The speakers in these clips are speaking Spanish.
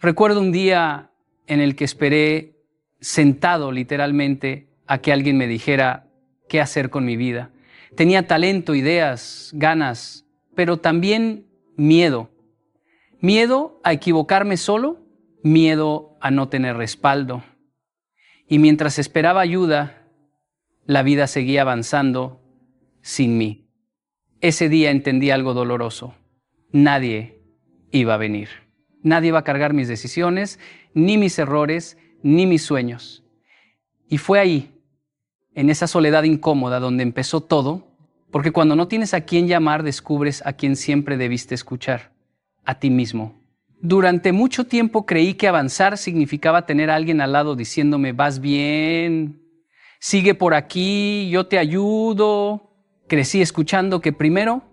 Recuerdo un día en el que esperé sentado literalmente a que alguien me dijera qué hacer con mi vida. Tenía talento, ideas, ganas, pero también miedo. Miedo a equivocarme solo, miedo a no tener respaldo. Y mientras esperaba ayuda, la vida seguía avanzando sin mí. Ese día entendí algo doloroso. Nadie iba a venir. Nadie iba a cargar mis decisiones, ni mis errores, ni mis sueños. Y fue ahí, en esa soledad incómoda, donde empezó todo, porque cuando no tienes a quién llamar, descubres a quien siempre debiste escuchar, a ti mismo. Durante mucho tiempo creí que avanzar significaba tener a alguien al lado diciéndome, vas bien, sigue por aquí, yo te ayudo. Crecí escuchando que primero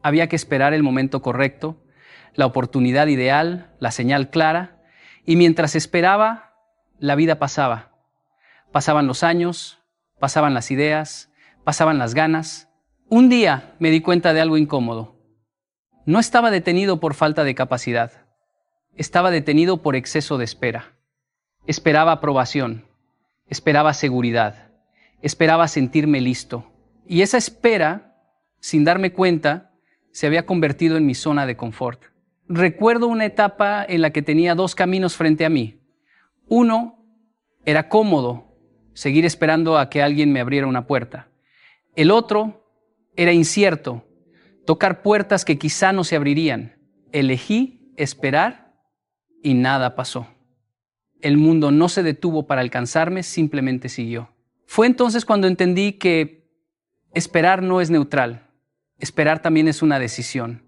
había que esperar el momento correcto, la oportunidad ideal, la señal clara, y mientras esperaba, la vida pasaba. Pasaban los años, pasaban las ideas, pasaban las ganas. Un día me di cuenta de algo incómodo. No estaba detenido por falta de capacidad. Estaba detenido por exceso de espera. Esperaba aprobación, esperaba seguridad, esperaba sentirme listo. Y esa espera, sin darme cuenta, se había convertido en mi zona de confort. Recuerdo una etapa en la que tenía dos caminos frente a mí. Uno era cómodo, seguir esperando a que alguien me abriera una puerta. El otro era incierto, tocar puertas que quizá no se abrirían. Elegí esperar y nada pasó. El mundo no se detuvo para alcanzarme, simplemente siguió. Fue entonces cuando entendí que esperar no es neutral. Esperar también es una decisión.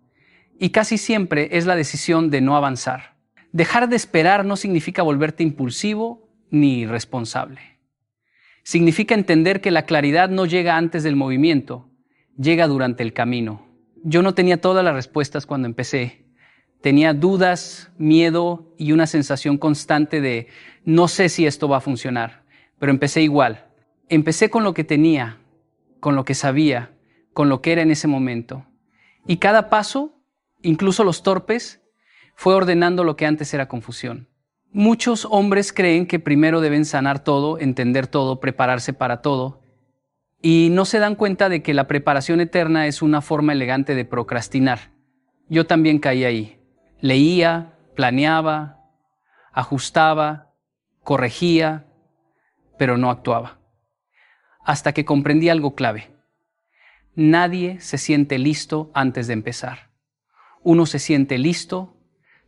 Y casi siempre es la decisión de no avanzar. Dejar de esperar no significa volverte impulsivo ni irresponsable. Significa entender que la claridad no llega antes del movimiento, llega durante el camino. Yo no tenía todas las respuestas cuando empecé. Tenía dudas, miedo y una sensación constante de no sé si esto va a funcionar, pero empecé igual. Empecé con lo que tenía, con lo que sabía, con lo que era en ese momento. Y cada paso, incluso los torpes, fue ordenando lo que antes era confusión. Muchos hombres creen que primero deben sanar todo, entender todo, prepararse para todo, y no se dan cuenta de que la preparación eterna es una forma elegante de procrastinar. Yo también caí ahí. Leía, planeaba, ajustaba, corregía, pero no actuaba. Hasta que comprendí algo clave. Nadie se siente listo antes de empezar. Uno se siente listo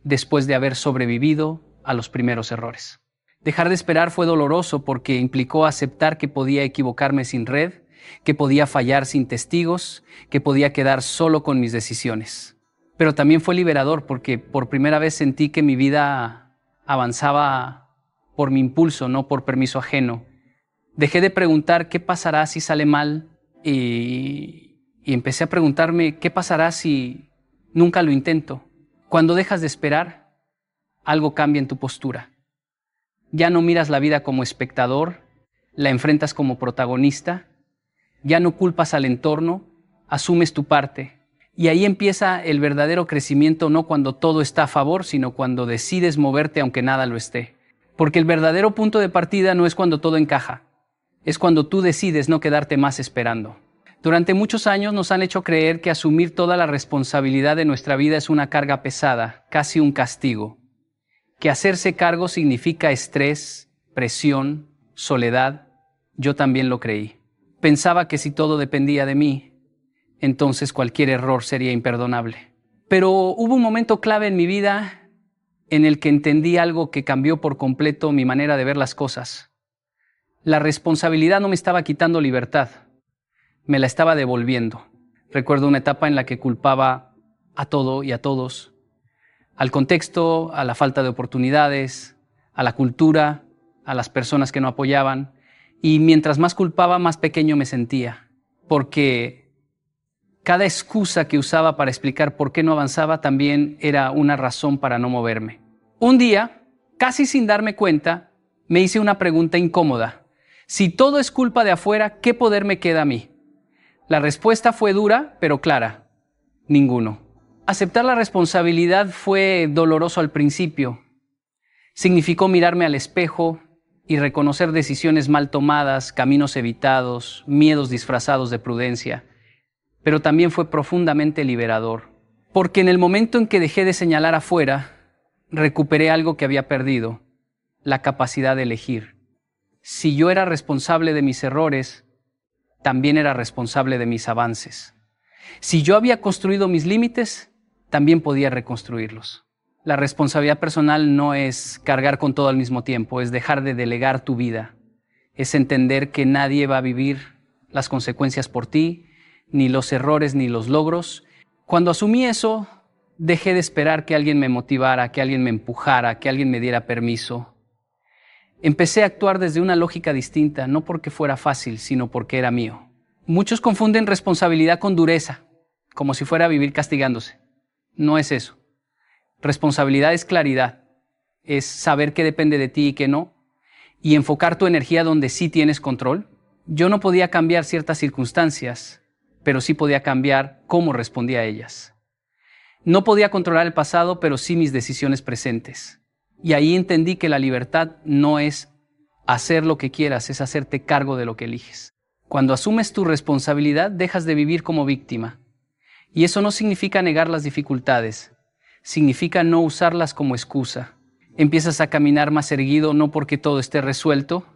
después de haber sobrevivido a los primeros errores. Dejar de esperar fue doloroso porque implicó aceptar que podía equivocarme sin red, que podía fallar sin testigos, que podía quedar solo con mis decisiones. Pero también fue liberador porque por primera vez sentí que mi vida avanzaba por mi impulso, no por permiso ajeno. Dejé de preguntar qué pasará si sale mal y empecé a preguntarme qué pasará si nunca lo intento. Cuando dejas de esperar, algo cambia en tu postura. Ya no miras la vida como espectador, la enfrentas como protagonista, ya no culpas al entorno, asumes tu parte. Y ahí empieza el verdadero crecimiento, no cuando todo está a favor, sino cuando decides moverte aunque nada lo esté. Porque el verdadero punto de partida no es cuando todo encaja, es cuando tú decides no quedarte más esperando. Durante muchos años nos han hecho creer que asumir toda la responsabilidad de nuestra vida es una carga pesada, casi un castigo. Que hacerse cargo significa estrés, presión, soledad. Yo también lo creí. Pensaba que si todo dependía de mí, entonces cualquier error sería imperdonable. Pero hubo un momento clave en mi vida en el que entendí algo que cambió por completo mi manera de ver las cosas. La responsabilidad no me estaba quitando libertad, me la estaba devolviendo. Recuerdo una etapa en la que culpaba a todo y a todos, al contexto, a la falta de oportunidades, a la cultura, a las personas que no apoyaban. Y mientras más culpaba, más pequeño me sentía, porque cada excusa que usaba para explicar por qué no avanzaba también era una razón para no moverme. Un día, casi sin darme cuenta, me hice una pregunta incómoda. Si todo es culpa de afuera, ¿qué poder me queda a mí? La respuesta fue dura, pero clara. Ninguno. Aceptar la responsabilidad fue doloroso al principio. Significó mirarme al espejo y reconocer decisiones mal tomadas, caminos evitados, miedos disfrazados de prudencia. Pero también fue profundamente liberador, porque en el momento en que dejé de señalar afuera, recuperé algo que había perdido, la capacidad de elegir. Si yo era responsable de mis errores, también era responsable de mis avances. Si yo había construido mis límites, también podía reconstruirlos. La responsabilidad personal no es cargar con todo al mismo tiempo, es dejar de delegar tu vida. Es entender que nadie va a vivir las consecuencias por ti, ni los errores ni los logros. Cuando asumí eso, dejé de esperar que alguien me motivara, que alguien me empujara, que alguien me diera permiso. Empecé a actuar desde una lógica distinta, no porque fuera fácil, sino porque era mío. Muchos confunden responsabilidad con dureza, como si fuera a vivir castigándose. No es eso. Responsabilidad es claridad, es saber qué depende de ti y qué no, y enfocar tu energía donde sí tienes control. Yo no podía cambiar ciertas circunstancias, pero sí podía cambiar cómo respondía a ellas. No podía controlar el pasado, pero sí mis decisiones presentes. Y ahí entendí que la libertad no es hacer lo que quieras, es hacerte cargo de lo que eliges. Cuando asumes tu responsabilidad, dejas de vivir como víctima. Y eso no significa negar las dificultades, significa no usarlas como excusa. Empiezas a caminar más erguido no porque todo esté resuelto,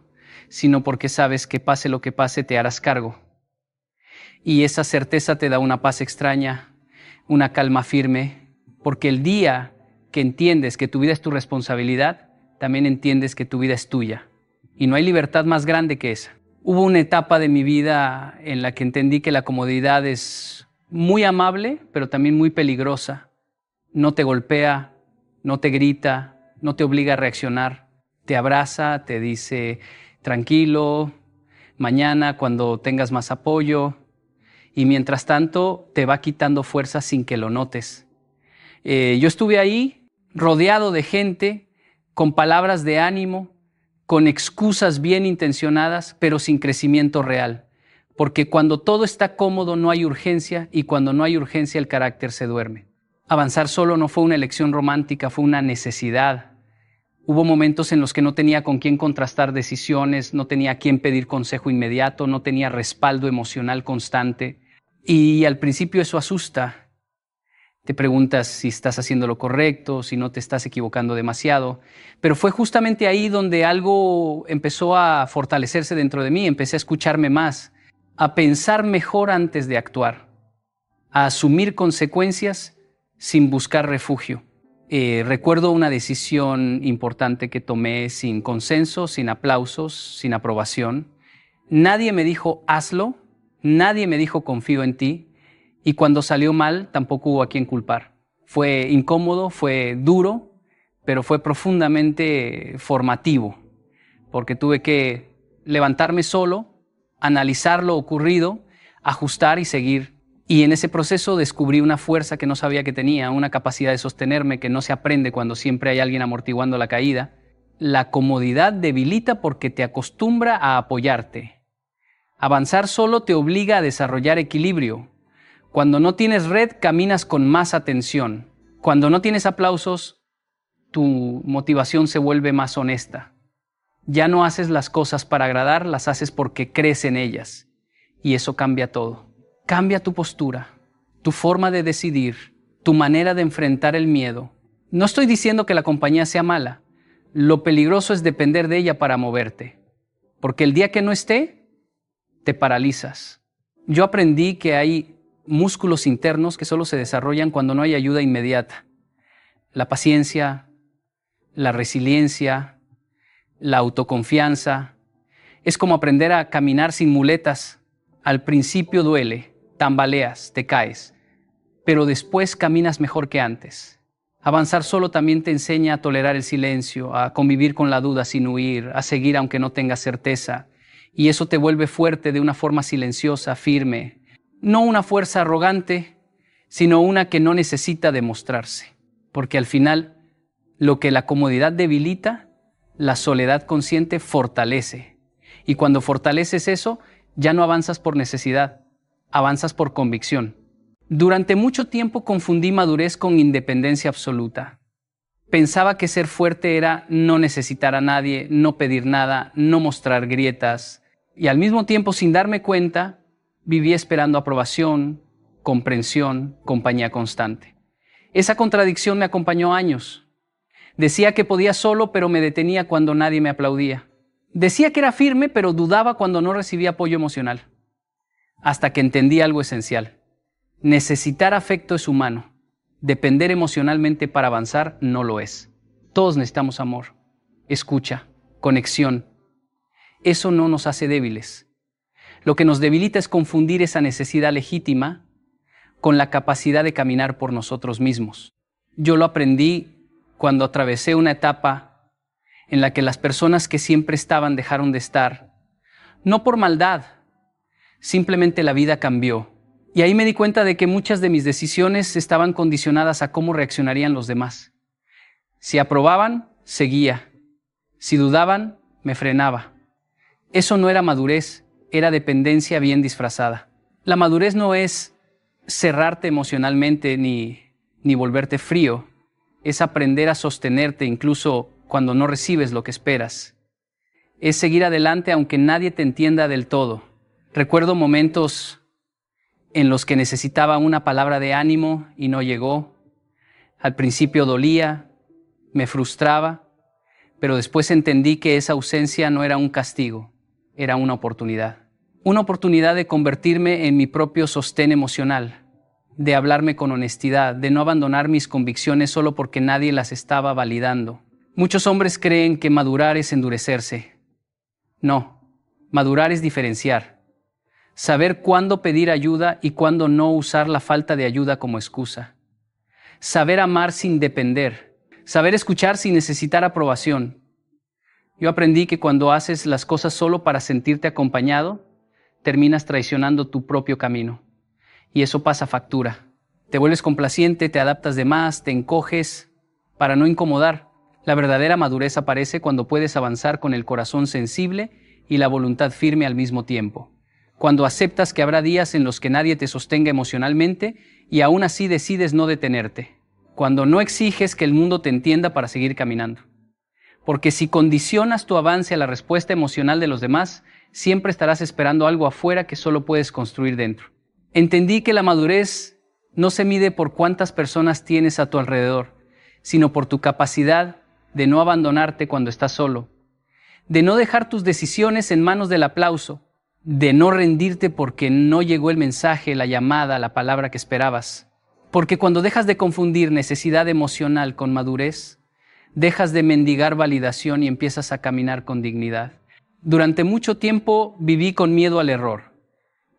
sino porque sabes que pase lo que pase, te harás cargo. Y esa certeza te da una paz extraña, una calma firme, porque el día que entiendes que tu vida es tu responsabilidad, también entiendes que tu vida es tuya. Y no hay libertad más grande que esa. Hubo una etapa de mi vida en la que entendí que la comodidad es muy amable, pero también muy peligrosa. No te golpea, no te grita, no te obliga a reaccionar. Te abraza, te dice, tranquilo, mañana cuando tengas más apoyo. Y mientras tanto te va quitando fuerza sin que lo notes. Yo estuve ahí rodeado de gente con palabras de ánimo, con excusas bien intencionadas, pero sin crecimiento real. Porque cuando todo está cómodo no hay urgencia, y cuando no hay urgencia el carácter se duerme. Avanzar solo no fue una elección romántica, fue una necesidad. Hubo momentos en los que no tenía con quién contrastar decisiones, no tenía a quién pedir consejo inmediato, no tenía respaldo emocional constante. Y al principio eso asusta. Te preguntas si estás haciendo lo correcto, si no te estás equivocando demasiado. Pero fue justamente ahí donde algo empezó a fortalecerse dentro de mí. Empecé a escucharme más, a pensar mejor antes de actuar, a asumir consecuencias sin buscar refugio. Recuerdo una decisión importante que tomé sin consenso, sin aplausos, sin aprobación. Nadie me dijo hazlo, nadie me dijo confío en ti, y cuando salió mal tampoco hubo a quien culpar. Fue incómodo, fue duro, pero fue profundamente formativo, porque tuve que levantarme solo, analizar lo ocurrido, ajustar y seguir. Y en ese proceso descubrí una fuerza que no sabía que tenía, una capacidad de sostenerme que no se aprende cuando siempre hay alguien amortiguando la caída. La comodidad debilita porque te acostumbra a apoyarte. Avanzar solo te obliga a desarrollar equilibrio. Cuando no tienes red, caminas con más atención. Cuando no tienes aplausos, tu motivación se vuelve más honesta. Ya no haces las cosas para agradar, las haces porque crees en ellas. Y eso cambia todo. Cambia tu postura, tu forma de decidir, tu manera de enfrentar el miedo. No estoy diciendo que la compañía sea mala. Lo peligroso es depender de ella para moverte. Porque el día que no esté, te paralizas. Yo aprendí que hay músculos internos que solo se desarrollan cuando no hay ayuda inmediata. La paciencia, la resiliencia, la autoconfianza. Es como aprender a caminar sin muletas. Al principio duele, tambaleas, te caes, pero después caminas mejor que antes. Avanzar solo también te enseña a tolerar el silencio, a convivir con la duda sin huir, a seguir aunque no tengas certeza. Y eso te vuelve fuerte de una forma silenciosa, firme. No una fuerza arrogante, sino una que no necesita demostrarse. Porque al final, lo que la comodidad debilita, la soledad consciente fortalece. Y cuando fortaleces eso, ya no avanzas por necesidad, avanzas por convicción. Durante mucho tiempo confundí madurez con independencia absoluta. Pensaba que ser fuerte era no necesitar a nadie, no pedir nada, no mostrar grietas. Y al mismo tiempo, sin darme cuenta, vivía esperando aprobación, comprensión, compañía constante. Esa contradicción me acompañó años. Decía que podía solo, pero me detenía cuando nadie me aplaudía. Decía que era firme, pero dudaba cuando no recibía apoyo emocional. Hasta que entendí algo esencial. Necesitar afecto es humano. Depender emocionalmente para avanzar no lo es. Todos necesitamos amor, escucha, conexión. Eso no nos hace débiles. Lo que nos debilita es confundir esa necesidad legítima con la capacidad de caminar por nosotros mismos. Yo lo aprendí cuando atravesé una etapa en la que las personas que siempre estaban dejaron de estar, no por maldad, simplemente la vida cambió. Y ahí me di cuenta de que muchas de mis decisiones estaban condicionadas a cómo reaccionarían los demás. Si aprobaban, seguía. Si dudaban, me frenaba. Eso no era madurez, era dependencia bien disfrazada. La madurez no es cerrarte emocionalmente ni volverte frío. Es aprender a sostenerte incluso cuando no recibes lo que esperas. Es seguir adelante aunque nadie te entienda del todo. Recuerdo momentos en los que necesitaba una palabra de ánimo y no llegó. Al principio dolía, me frustraba, pero después entendí que esa ausencia no era un castigo, era una oportunidad. Una oportunidad de convertirme en mi propio sostén emocional, de hablarme con honestidad, de no abandonar mis convicciones solo porque nadie las estaba validando. Muchos hombres creen que madurar es endurecerse. No, madurar es diferenciar. Saber cuándo pedir ayuda y cuándo no usar la falta de ayuda como excusa. Saber amar sin depender. Saber escuchar sin necesitar aprobación. Yo aprendí que cuando haces las cosas solo para sentirte acompañado, terminas traicionando tu propio camino. Y eso pasa factura. Te vuelves complaciente, te adaptas de más, te encoges para no incomodar. La verdadera madurez aparece cuando puedes avanzar con el corazón sensible y la voluntad firme al mismo tiempo. Cuando aceptas que habrá días en los que nadie te sostenga emocionalmente y aún así decides no detenerte. Cuando no exiges que el mundo te entienda para seguir caminando. Porque si condicionas tu avance a la respuesta emocional de los demás, siempre estarás esperando algo afuera que solo puedes construir dentro. Entendí que la madurez no se mide por cuántas personas tienes a tu alrededor, sino por tu capacidad de no abandonarte cuando estás solo, de no dejar tus decisiones en manos del aplauso, de no rendirte porque no llegó el mensaje, la llamada, la palabra que esperabas. Porque cuando dejas de confundir necesidad emocional con madurez, dejas de mendigar validación y empiezas a caminar con dignidad. Durante mucho tiempo viví con miedo al error.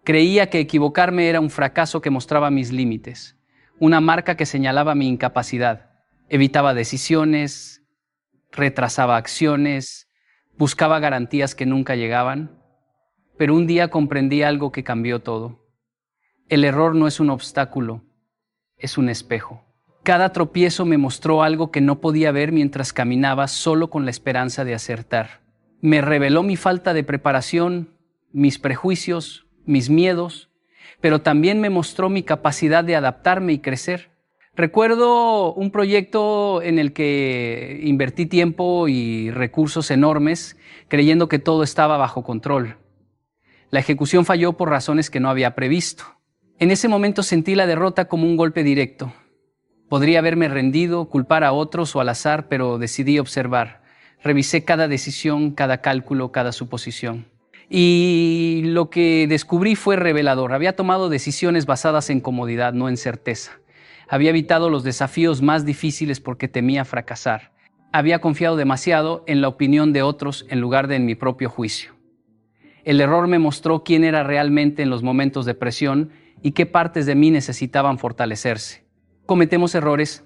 Creía que equivocarme era un fracaso que mostraba mis límites, una marca que señalaba mi incapacidad. Evitaba decisiones, retrasaba acciones, buscaba garantías que nunca llegaban. Pero un día comprendí algo que cambió todo. El error no es un obstáculo, es un espejo. Cada tropiezo me mostró algo que no podía ver mientras caminaba solo con la esperanza de acertar. Me reveló mi falta de preparación, mis prejuicios, mis miedos, pero también me mostró mi capacidad de adaptarme y crecer. Recuerdo un proyecto en el que invertí tiempo y recursos enormes, creyendo que todo estaba bajo control. La ejecución falló por razones que no había previsto. En ese momento sentí la derrota como un golpe directo. Podría haberme rendido, culpar a otros o al azar, pero decidí observar. Revisé cada decisión, cada cálculo, cada suposición. Y lo que descubrí fue revelador. Había tomado decisiones basadas en comodidad, no en certeza. Había evitado los desafíos más difíciles porque temía fracasar. Había confiado demasiado en la opinión de otros en lugar de en mi propio juicio. El error me mostró quién era realmente en los momentos de presión y qué partes de mí necesitaban fortalecerse. Cometemos errores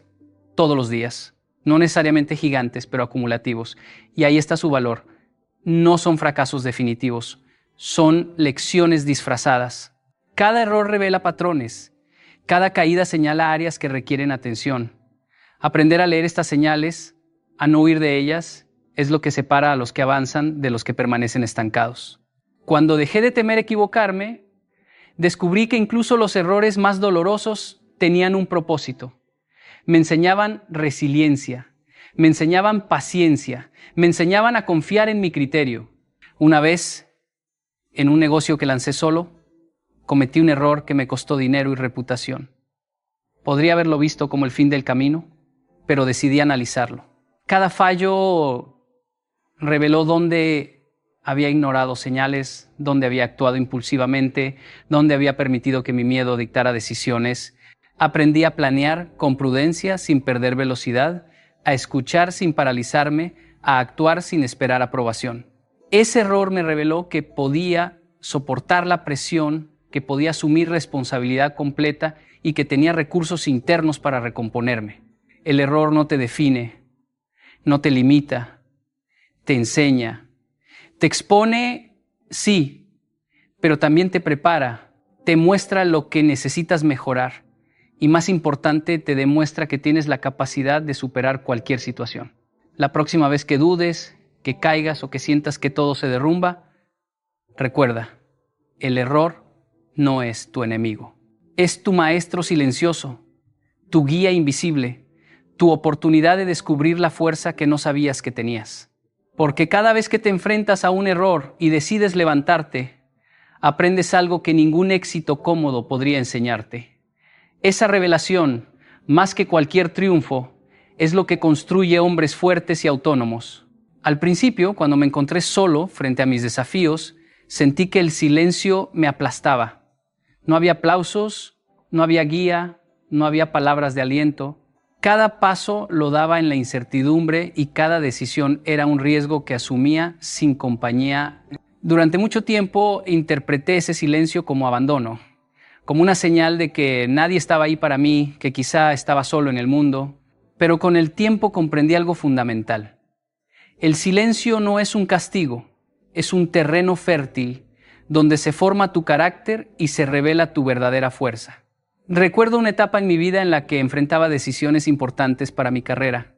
todos los días, no necesariamente gigantes, pero acumulativos. Y ahí está su valor. No son fracasos definitivos, son lecciones disfrazadas. Cada error revela patrones. Cada caída señala áreas que requieren atención. Aprender a leer estas señales, a no huir de ellas, es lo que separa a los que avanzan de los que permanecen estancados. Cuando dejé de temer equivocarme, descubrí que incluso los errores más dolorosos tenían un propósito. Me enseñaban resiliencia, me enseñaban paciencia, me enseñaban a confiar en mi criterio. Una vez, en un negocio que lancé solo, cometí un error que me costó dinero y reputación. Podría haberlo visto como el fin del camino, pero decidí analizarlo. Cada fallo reveló dónde había ignorado señales, dónde había actuado impulsivamente, dónde había permitido que mi miedo dictara decisiones. Aprendí a planear con prudencia sin perder velocidad, a escuchar sin paralizarme, a actuar sin esperar aprobación. Ese error me reveló que podía soportar la presión, que podía asumir responsabilidad completa y que tenía recursos internos para recomponerme. El error no te define, no te limita, te enseña, te expone, sí, pero también te prepara, te muestra lo que necesitas mejorar y, más importante, te demuestra que tienes la capacidad de superar cualquier situación. La próxima vez que dudes, que caigas o que sientas que todo se derrumba, recuerda, el error no es tu enemigo. Es tu maestro silencioso, tu guía invisible, tu oportunidad de descubrir la fuerza que no sabías que tenías. Porque cada vez que te enfrentas a un error y decides levantarte, aprendes algo que ningún éxito cómodo podría enseñarte. Esa revelación, más que cualquier triunfo, es lo que construye hombres fuertes y autónomos. Al principio, cuando me encontré solo frente a mis desafíos, sentí que el silencio me aplastaba. No había aplausos, no había guía, no había palabras de aliento. Cada paso lo daba en la incertidumbre y cada decisión era un riesgo que asumía sin compañía. Durante mucho tiempo interpreté ese silencio como abandono, como una señal de que nadie estaba ahí para mí, que quizá estaba solo en el mundo. Pero con el tiempo comprendí algo fundamental. El silencio no es un castigo, es un terreno fértil donde se forma tu carácter y se revela tu verdadera fuerza. Recuerdo una etapa en mi vida en la que enfrentaba decisiones importantes para mi carrera.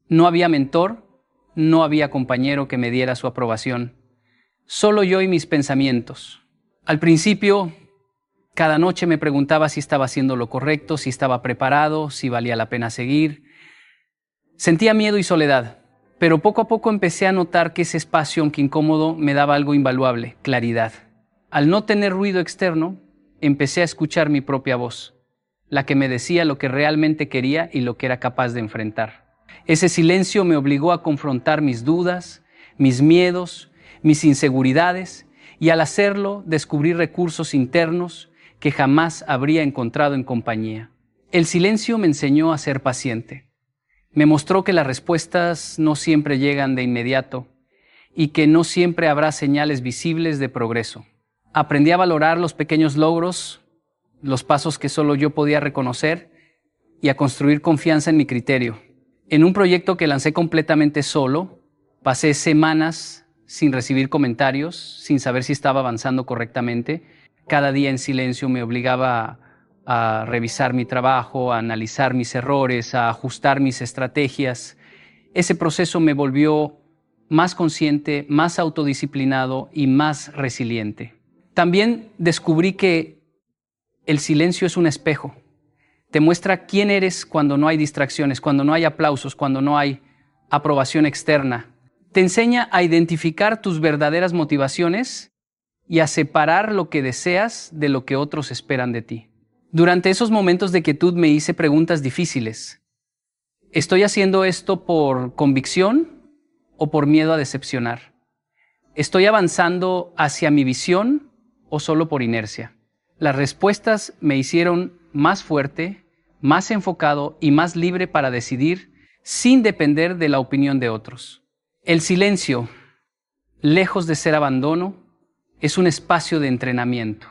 No había mentor, no había compañero que me diera su aprobación. Solo yo y mis pensamientos. Al principio, cada noche me preguntaba si estaba haciendo lo correcto, si estaba preparado, si valía la pena seguir. Sentía miedo y soledad, pero poco a poco empecé a notar que ese espacio, aunque incómodo, me daba algo invaluable: claridad. Al no tener ruido externo, empecé a escuchar mi propia voz, la que me decía lo que realmente quería y lo que era capaz de enfrentar. Ese silencio me obligó a confrontar mis dudas, mis miedos, mis inseguridades, y al hacerlo descubrí recursos internos que jamás habría encontrado en compañía. El silencio me enseñó a ser paciente. Me mostró que las respuestas no siempre llegan de inmediato y que no siempre habrá señales visibles de progreso. Aprendí a valorar los pequeños logros, los pasos que solo yo podía reconocer, y a construir confianza en mi criterio. En un proyecto que lancé completamente solo, pasé semanas sin recibir comentarios, sin saber si estaba avanzando correctamente. Cada día en silencio me obligaba a revisar mi trabajo, a analizar mis errores, a ajustar mis estrategias. Ese proceso me volvió más consciente, más autodisciplinado y más resiliente. También descubrí que el silencio es un espejo. Te muestra quién eres cuando no hay distracciones, cuando no hay aplausos, cuando no hay aprobación externa. Te enseña a identificar tus verdaderas motivaciones y a separar lo que deseas de lo que otros esperan de ti. Durante esos momentos de quietud me hice preguntas difíciles. ¿Estoy haciendo esto por convicción o por miedo a decepcionar? ¿Estoy avanzando hacia mi visión o solo por inercia? Las respuestas me hicieron más fuerte, más enfocado y más libre para decidir sin depender de la opinión de otros. El silencio, lejos de ser abandono, es un espacio de entrenamiento.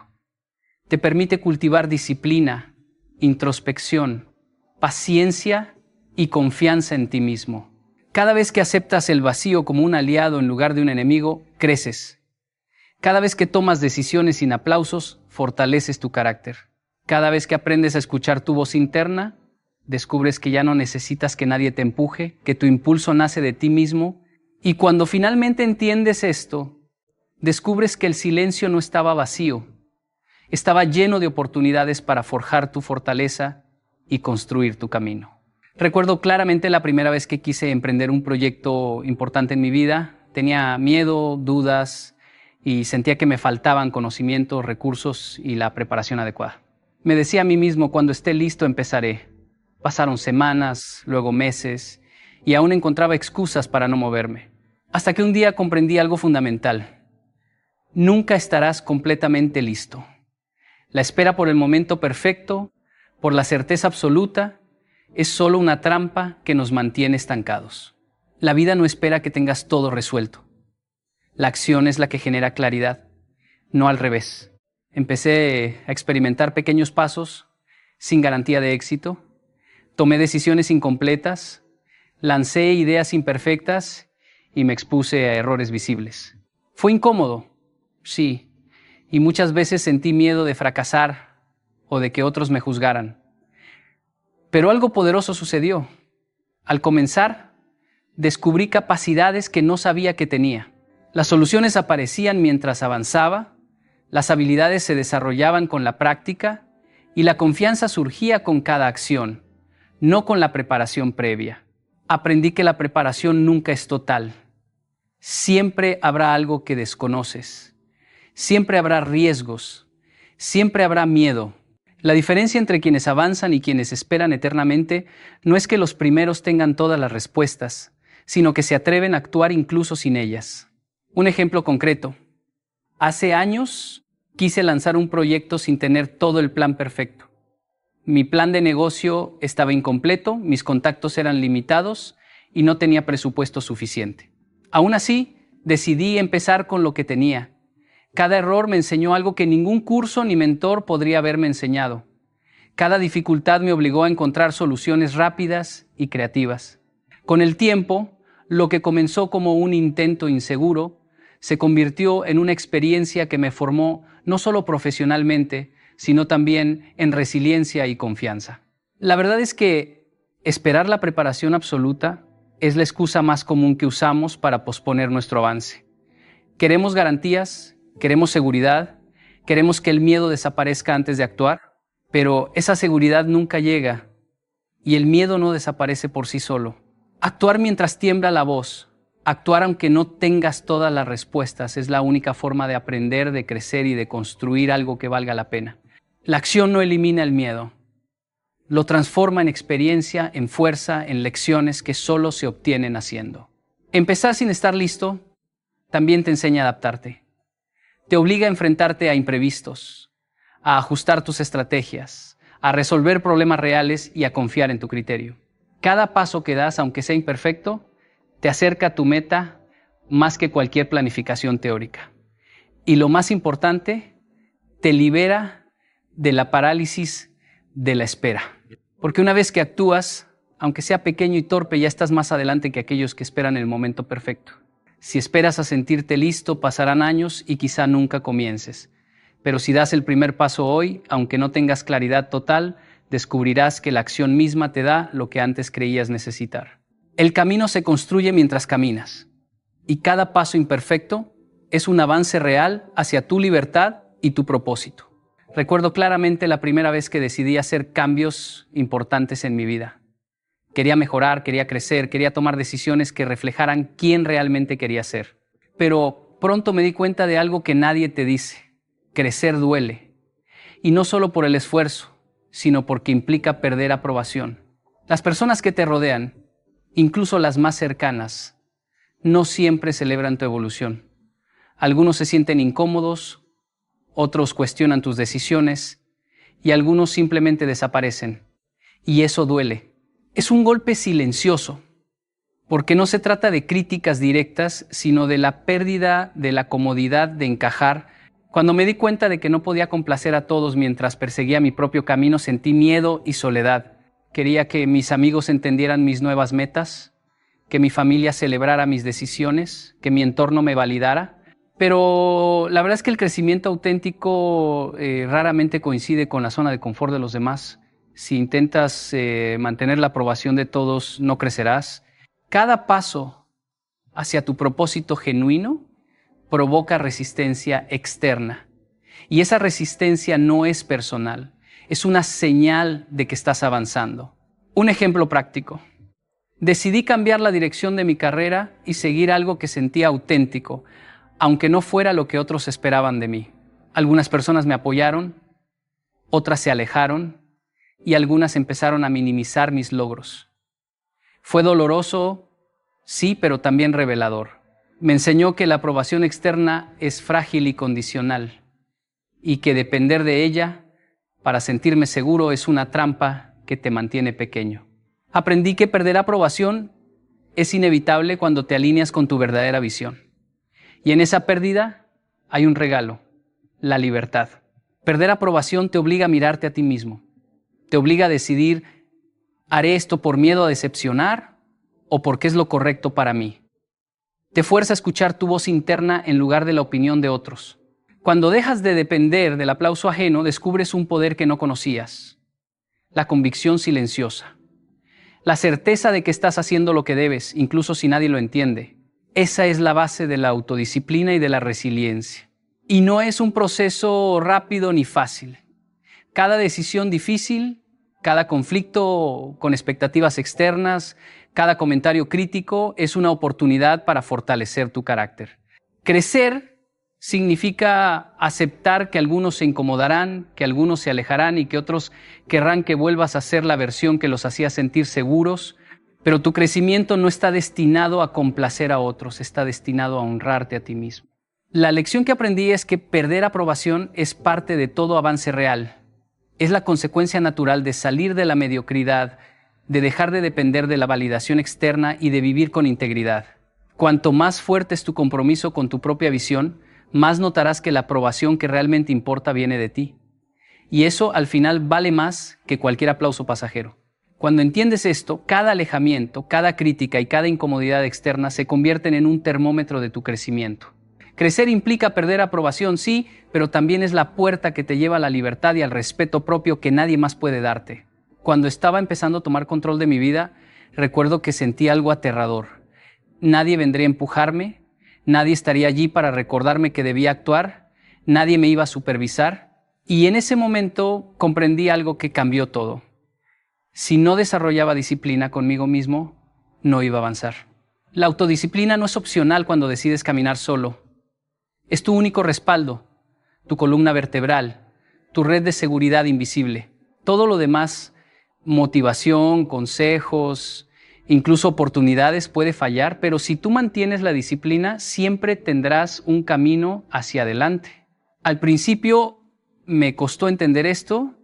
Te permite cultivar disciplina, introspección, paciencia y confianza en ti mismo. Cada vez que aceptas el vacío como un aliado en lugar de un enemigo, creces. Cada vez que tomas decisiones sin aplausos, fortaleces tu carácter. Cada vez que aprendes a escuchar tu voz interna, descubres que ya no necesitas que nadie te empuje, que tu impulso nace de ti mismo. Y cuando finalmente entiendes esto, descubres que el silencio no estaba vacío, estaba lleno de oportunidades para forjar tu fortaleza y construir tu camino. Recuerdo claramente la primera vez que quise emprender un proyecto importante en mi vida. Tenía miedo, dudas y sentía que me faltaban conocimientos, recursos y la preparación adecuada. Me decía a mí mismo, cuando esté listo empezaré. Pasaron semanas, luego meses, y aún encontraba excusas para no moverme. Hasta que un día comprendí algo fundamental. Nunca estarás completamente listo. La espera por el momento perfecto, por la certeza absoluta, es solo una trampa que nos mantiene estancados. La vida no espera que tengas todo resuelto. La acción es la que genera claridad, no al revés. Empecé a experimentar pequeños pasos sin garantía de éxito. Tomé decisiones incompletas, lancé ideas imperfectas y me expuse a errores visibles. Fue incómodo, sí, y muchas veces sentí miedo de fracasar o de que otros me juzgaran. Pero algo poderoso sucedió. Al comenzar, descubrí capacidades que no sabía que tenía. Las soluciones aparecían mientras avanzaba, las habilidades se desarrollaban con la práctica y la confianza surgía con cada acción, no con la preparación previa. Aprendí que la preparación nunca es total. Siempre habrá algo que desconoces. Siempre habrá riesgos. Siempre habrá miedo. La diferencia entre quienes avanzan y quienes esperan eternamente no es que los primeros tengan todas las respuestas, sino que se atreven a actuar incluso sin ellas. Un ejemplo concreto. Hace años quise lanzar un proyecto sin tener todo el plan perfecto. Mi plan de negocio estaba incompleto, mis contactos eran limitados y no tenía presupuesto suficiente. Aún así, decidí empezar con lo que tenía. Cada error me enseñó algo que ningún curso ni mentor podría haberme enseñado. Cada dificultad me obligó a encontrar soluciones rápidas y creativas. Con el tiempo, lo que comenzó como un intento inseguro se convirtió en una experiencia que me formó no solo profesionalmente, sino también en resiliencia y confianza. La verdad es que esperar la preparación absoluta es la excusa más común que usamos para posponer nuestro avance. Queremos garantías, queremos seguridad, queremos que el miedo desaparezca antes de actuar, pero esa seguridad nunca llega y el miedo no desaparece por sí solo. Actuar mientras tiembla la voz, actuar aunque no tengas todas las respuestas, es la única forma de aprender, de crecer y de construir algo que valga la pena. La acción no elimina el miedo, lo transforma en experiencia, en fuerza, en lecciones que solo se obtienen haciendo. Empezar sin estar listo también te enseña a adaptarte. Te obliga a enfrentarte a imprevistos, a ajustar tus estrategias, a resolver problemas reales y a confiar en tu criterio. Cada paso que das, aunque sea imperfecto, te acerca a tu meta más que cualquier planificación teórica. Y lo más importante, te libera de la parálisis de la espera. Porque una vez que actúas, aunque sea pequeño y torpe, ya estás más adelante que aquellos que esperan el momento perfecto. Si esperas a sentirte listo, pasarán años y quizá nunca comiences. Pero si das el primer paso hoy, aunque no tengas claridad total, descubrirás que la acción misma te da lo que antes creías necesitar. El camino se construye mientras caminas, y cada paso imperfecto es un avance real hacia tu libertad y tu propósito. Recuerdo claramente la primera vez que decidí hacer cambios importantes en mi vida. Quería mejorar, quería crecer, quería tomar decisiones que reflejaran quién realmente quería ser. Pero pronto me di cuenta de algo que nadie te dice. Crecer duele. Y no solo por el esfuerzo, sino porque implica perder aprobación. Las personas que te rodean, incluso las más cercanas, no siempre celebran tu evolución. Algunos se sienten incómodos, otros cuestionan tus decisiones y algunos simplemente desaparecen. Y eso duele. Es un golpe silencioso, porque no se trata de críticas directas, sino de la pérdida de la comodidad de encajar. Cuando me di cuenta de que no podía complacer a todos mientras perseguía mi propio camino, sentí miedo y soledad. Quería que mis amigos entendieran mis nuevas metas, que mi familia celebrara mis decisiones, que mi entorno me validara. Pero la verdad es que el crecimiento auténtico raramente coincide con la zona de confort de los demás. Si intentas mantener la aprobación de todos, no crecerás. Cada paso hacia tu propósito genuino provoca resistencia externa. Y esa resistencia no es personal, es una señal de que estás avanzando. Un ejemplo práctico. Decidí cambiar la dirección de mi carrera y seguir algo que sentía auténtico, aunque no fuera lo que otros esperaban de mí. Algunas personas me apoyaron, otras se alejaron y algunas empezaron a minimizar mis logros. Fue doloroso, sí, pero también revelador. Me enseñó que la aprobación externa es frágil y condicional y que depender de ella para sentirme seguro es una trampa que te mantiene pequeño. Aprendí que perder aprobación es inevitable cuando te alineas con tu verdadera visión. Y en esa pérdida hay un regalo, la libertad. Perder aprobación te obliga a mirarte a ti mismo. Te obliga a decidir, ¿haré esto por miedo a decepcionar o porque es lo correcto para mí? Te fuerza a escuchar tu voz interna en lugar de la opinión de otros. Cuando dejas de depender del aplauso ajeno, descubres un poder que no conocías, la convicción silenciosa. La certeza de que estás haciendo lo que debes, incluso si nadie lo entiende. Esa es la base de la autodisciplina y de la resiliencia. Y no es un proceso rápido ni fácil. Cada decisión difícil, cada conflicto con expectativas externas, cada comentario crítico es una oportunidad para fortalecer tu carácter. Crecer significa aceptar que algunos se incomodarán, que algunos se alejarán y que otros querrán que vuelvas a ser la versión que los hacía sentir seguros, pero tu crecimiento no está destinado a complacer a otros, está destinado a honrarte a ti mismo. La lección que aprendí es que perder aprobación es parte de todo avance real. Es la consecuencia natural de salir de la mediocridad, de dejar de depender de la validación externa y de vivir con integridad. Cuanto más fuerte es tu compromiso con tu propia visión, más notarás que la aprobación que realmente importa viene de ti. Y eso al final vale más que cualquier aplauso pasajero. Cuando entiendes esto, cada alejamiento, cada crítica y cada incomodidad externa se convierten en un termómetro de tu crecimiento. Crecer implica perder aprobación, sí, pero también es la puerta que te lleva a la libertad y al respeto propio que nadie más puede darte. Cuando estaba empezando a tomar control de mi vida, recuerdo que sentí algo aterrador. Nadie vendría a empujarme, nadie estaría allí para recordarme que debía actuar, nadie me iba a supervisar, y en ese momento comprendí algo que cambió todo. Si no desarrollaba disciplina conmigo mismo, no iba a avanzar. La autodisciplina no es opcional cuando decides caminar solo. Es tu único respaldo, tu columna vertebral, tu red de seguridad invisible. Todo lo demás, motivación, consejos, incluso oportunidades, puede fallar, pero si tú mantienes la disciplina, siempre tendrás un camino hacia adelante. Al principio me costó entender esto.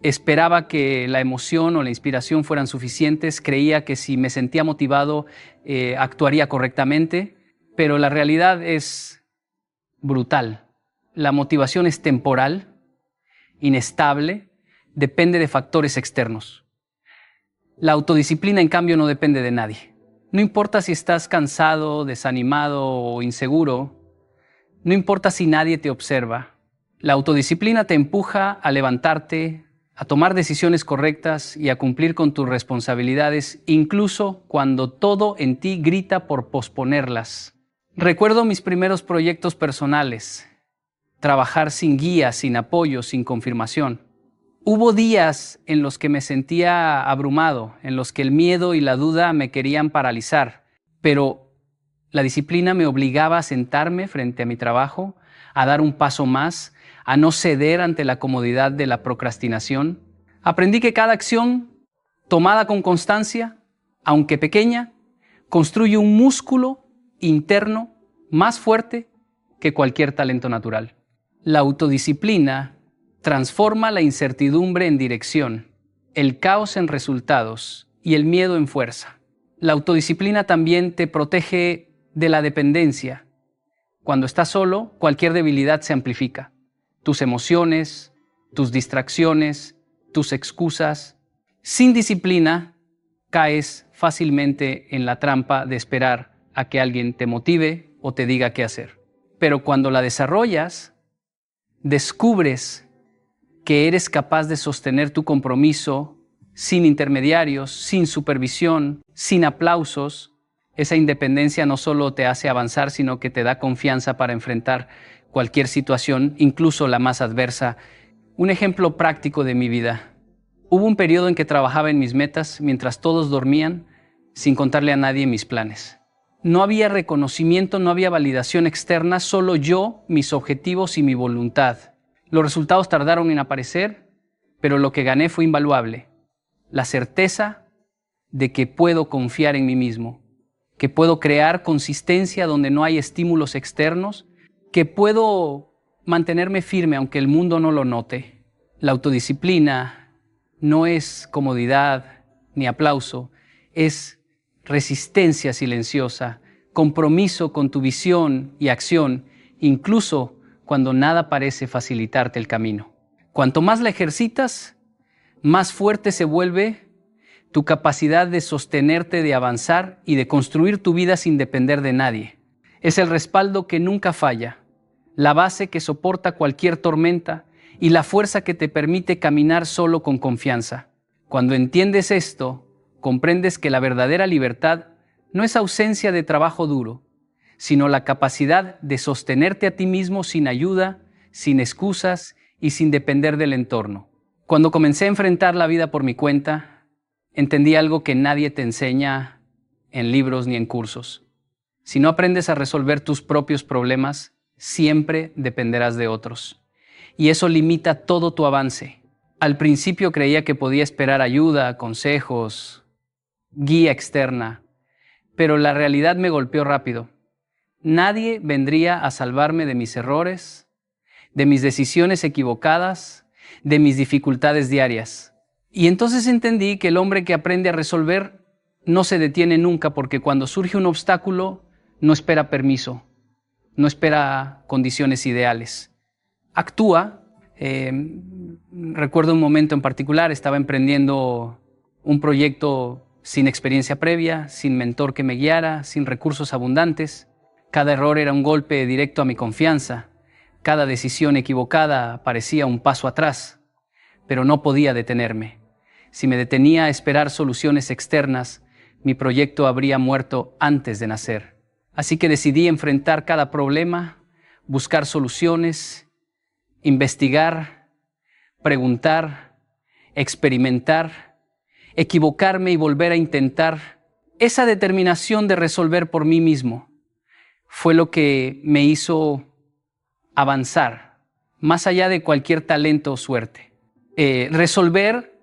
Esperaba que la emoción o la inspiración fueran suficientes, creía que si me sentía motivado actuaría correctamente, pero la realidad es brutal. La motivación es temporal, inestable, depende de factores externos. La autodisciplina, en cambio, no depende de nadie. No importa si estás cansado, desanimado o inseguro, no importa si nadie te observa. La autodisciplina te empuja a levantarte, a tomar decisiones correctas y a cumplir con tus responsabilidades, incluso cuando todo en ti grita por posponerlas. Recuerdo mis primeros proyectos personales, trabajar sin guía, sin apoyo, sin confirmación. Hubo días en los que me sentía abrumado, en los que el miedo y la duda me querían paralizar, pero la disciplina me obligaba a sentarme frente a mi trabajo, a dar un paso más, a no ceder ante la comodidad de la procrastinación. Aprendí que cada acción tomada con constancia, aunque pequeña, construye un músculo interno más fuerte que cualquier talento natural. La autodisciplina transforma la incertidumbre en dirección, el caos en resultados y el miedo en fuerza. La autodisciplina también te protege de la dependencia. Cuando estás solo, cualquier debilidad se amplifica. Tus emociones, tus distracciones, tus excusas. Sin disciplina, caes fácilmente en la trampa de esperar a que alguien te motive o te diga qué hacer. Pero cuando la desarrollas, descubres que eres capaz de sostener tu compromiso sin intermediarios, sin supervisión, sin aplausos. Esa independencia no solo te hace avanzar, sino que te da confianza para enfrentar cualquier situación, incluso la más adversa. Un ejemplo práctico de mi vida. Hubo un periodo en que trabajaba en mis metas mientras todos dormían, sin contarle a nadie mis planes. No había reconocimiento, no había validación externa, solo yo, mis objetivos y mi voluntad. Los resultados tardaron en aparecer, pero lo que gané fue invaluable. La certeza de que puedo confiar en mí mismo, que puedo crear consistencia donde no hay estímulos externos, que puedo mantenerme firme aunque el mundo no lo note. La autodisciplina no es comodidad ni aplauso, es resistencia silenciosa, compromiso con tu visión y acción, incluso cuando nada parece facilitarte el camino. Cuanto más la ejercitas, más fuerte se vuelve tu capacidad de sostenerte, de avanzar y de construir tu vida sin depender de nadie. Es el respaldo que nunca falla, la base que soporta cualquier tormenta y la fuerza que te permite caminar solo con confianza. Cuando entiendes esto, comprendes que la verdadera libertad no es ausencia de trabajo duro, sino la capacidad de sostenerte a ti mismo sin ayuda, sin excusas y sin depender del entorno. Cuando comencé a enfrentar la vida por mi cuenta, entendí algo que nadie te enseña en libros ni en cursos. Si no aprendes a resolver tus propios problemas, siempre dependerás de otros. Y eso limita todo tu avance. Al principio creía que podía esperar ayuda, consejos, guía externa, pero la realidad me golpeó rápido. Nadie vendría a salvarme de mis errores, de mis decisiones equivocadas, de mis dificultades diarias. Y entonces entendí que el hombre que aprende a resolver no se detiene nunca, porque cuando surge un obstáculo no espera permiso, no espera condiciones ideales. Actúa. Recuerdo un momento en particular, estaba emprendiendo un proyecto sin experiencia previa, sin mentor que me guiara, sin recursos abundantes. Cada error era un golpe directo a mi confianza. Cada decisión equivocada parecía un paso atrás, pero no podía detenerme. Si me detenía a esperar soluciones externas, mi proyecto habría muerto antes de nacer. Así que decidí enfrentar cada problema, buscar soluciones, investigar, preguntar, experimentar, equivocarme y volver a intentar. Esa determinación de resolver por mí mismo fue lo que me hizo avanzar, más allá de cualquier talento o suerte. Resolver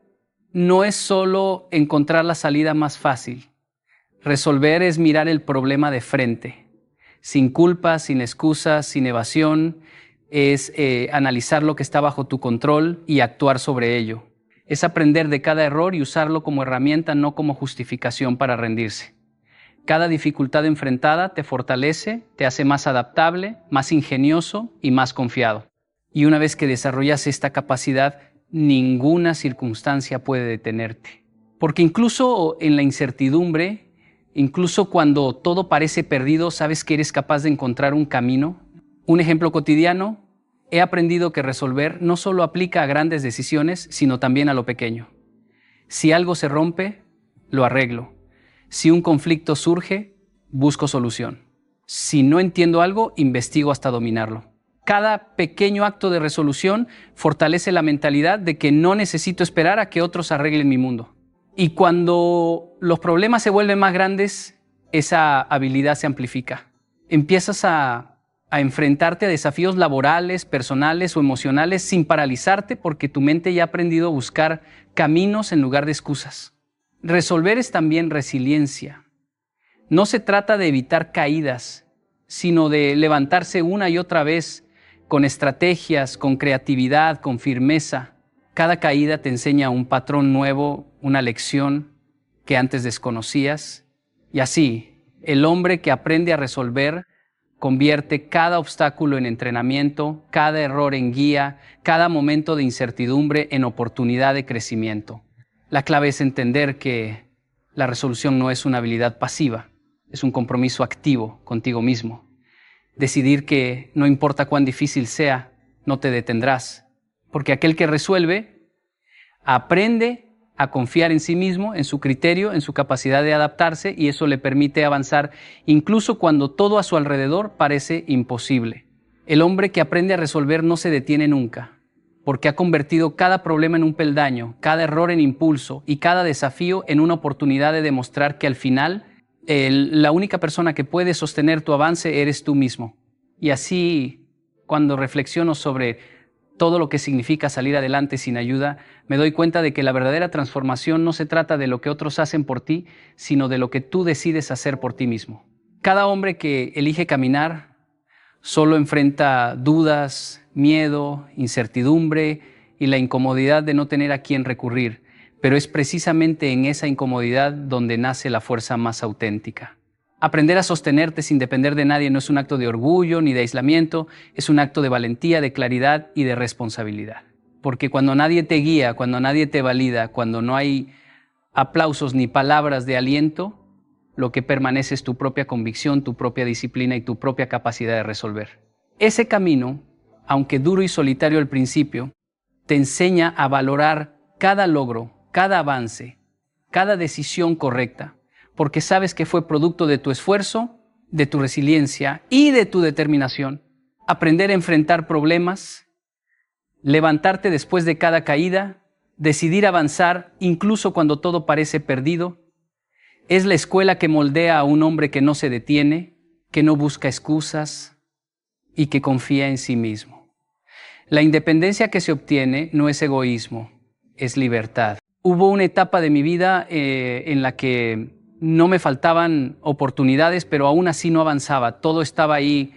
no es solo encontrar la salida más fácil. Resolver es mirar el problema de frente, sin culpa, sin excusas, sin evasión. Es analizar lo que está bajo tu control y actuar sobre ello. Es aprender de cada error y usarlo como herramienta, no como justificación para rendirse. Cada dificultad enfrentada te fortalece, te hace más adaptable, más ingenioso y más confiado. Y una vez que desarrollas esta capacidad, ninguna circunstancia puede detenerte. Porque incluso en la incertidumbre, incluso cuando todo parece perdido, sabes que eres capaz de encontrar un camino. Un ejemplo cotidiano: he aprendido que resolver no solo aplica a grandes decisiones, sino también a lo pequeño. Si algo se rompe, lo arreglo. Si un conflicto surge, busco solución. Si no entiendo algo, investigo hasta dominarlo. Cada pequeño acto de resolución fortalece la mentalidad de que no necesito esperar a que otros arreglen mi mundo. Y cuando los problemas se vuelven más grandes, esa habilidad se amplifica. Empiezas a enfrentarte a desafíos laborales, personales o emocionales sin paralizarte, porque tu mente ya ha aprendido a buscar caminos en lugar de excusas. Resolver es también resiliencia. No se trata de evitar caídas, sino de levantarse una y otra vez con estrategias, con creatividad, con firmeza. Cada caída te enseña un patrón nuevo, una lección que antes desconocías. Y así, el hombre que aprende a resolver convierte cada obstáculo en entrenamiento, cada error en guía, cada momento de incertidumbre en oportunidad de crecimiento. La clave es entender que la resolución no es una habilidad pasiva, es un compromiso activo contigo mismo. Decidir que no importa cuán difícil sea, no te detendrás, porque aquel que resuelve aprende a confiar en sí mismo, en su criterio, en su capacidad de adaptarse, y eso le permite avanzar incluso cuando todo a su alrededor parece imposible. El hombre que aprende a resolver no se detiene nunca. porque ha convertido cada problema en un peldaño, cada error en impulso y cada desafío en una oportunidad de demostrar que al final la única persona que puede sostener tu avance eres tú mismo. Y así, cuando reflexiono sobre todo lo que significa salir adelante sin ayuda, me doy cuenta de que la verdadera transformación no se trata de lo que otros hacen por ti, sino de lo que tú decides hacer por ti mismo. Cada hombre que elige caminar solo enfrenta dudas, miedo, incertidumbre y la incomodidad de no tener a quién recurrir, pero es precisamente en esa incomodidad donde nace la fuerza más auténtica. Aprender a sostenerte sin depender de nadie no es un acto de orgullo ni de aislamiento, es un acto de valentía, de claridad y de responsabilidad. Porque cuando nadie te guía, cuando nadie te valida, cuando no hay aplausos ni palabras de aliento, lo que permanece es tu propia convicción, tu propia disciplina y tu propia capacidad de resolver. Ese camino, aunque duro y solitario al principio, te enseña a valorar cada logro, cada avance, cada decisión correcta, porque sabes que fue producto de tu esfuerzo, de tu resiliencia y de tu determinación. Aprender a enfrentar problemas, levantarte después de cada caída, decidir avanzar incluso cuando todo parece perdido, es la escuela que moldea a un hombre que no se detiene, que no busca excusas y que confía en sí mismo. La independencia que se obtiene no es egoísmo, es libertad. Hubo una etapa de mi vida en la que no me faltaban oportunidades, pero aún así no avanzaba. Todo estaba ahí,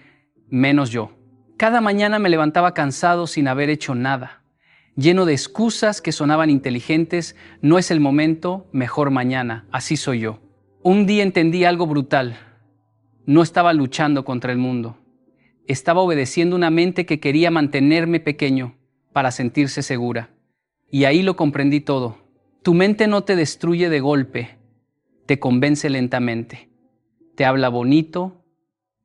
menos yo. Cada mañana me levantaba cansado sin haber hecho nada, lleno de excusas que sonaban inteligentes. No es el momento, mejor mañana. Así soy yo. Un día entendí algo brutal. No estaba luchando contra el mundo. Estaba obedeciendo una mente que quería mantenerme pequeño para sentirse segura. Y ahí lo comprendí todo. Tu mente no te destruye de golpe, te convence lentamente. Te habla bonito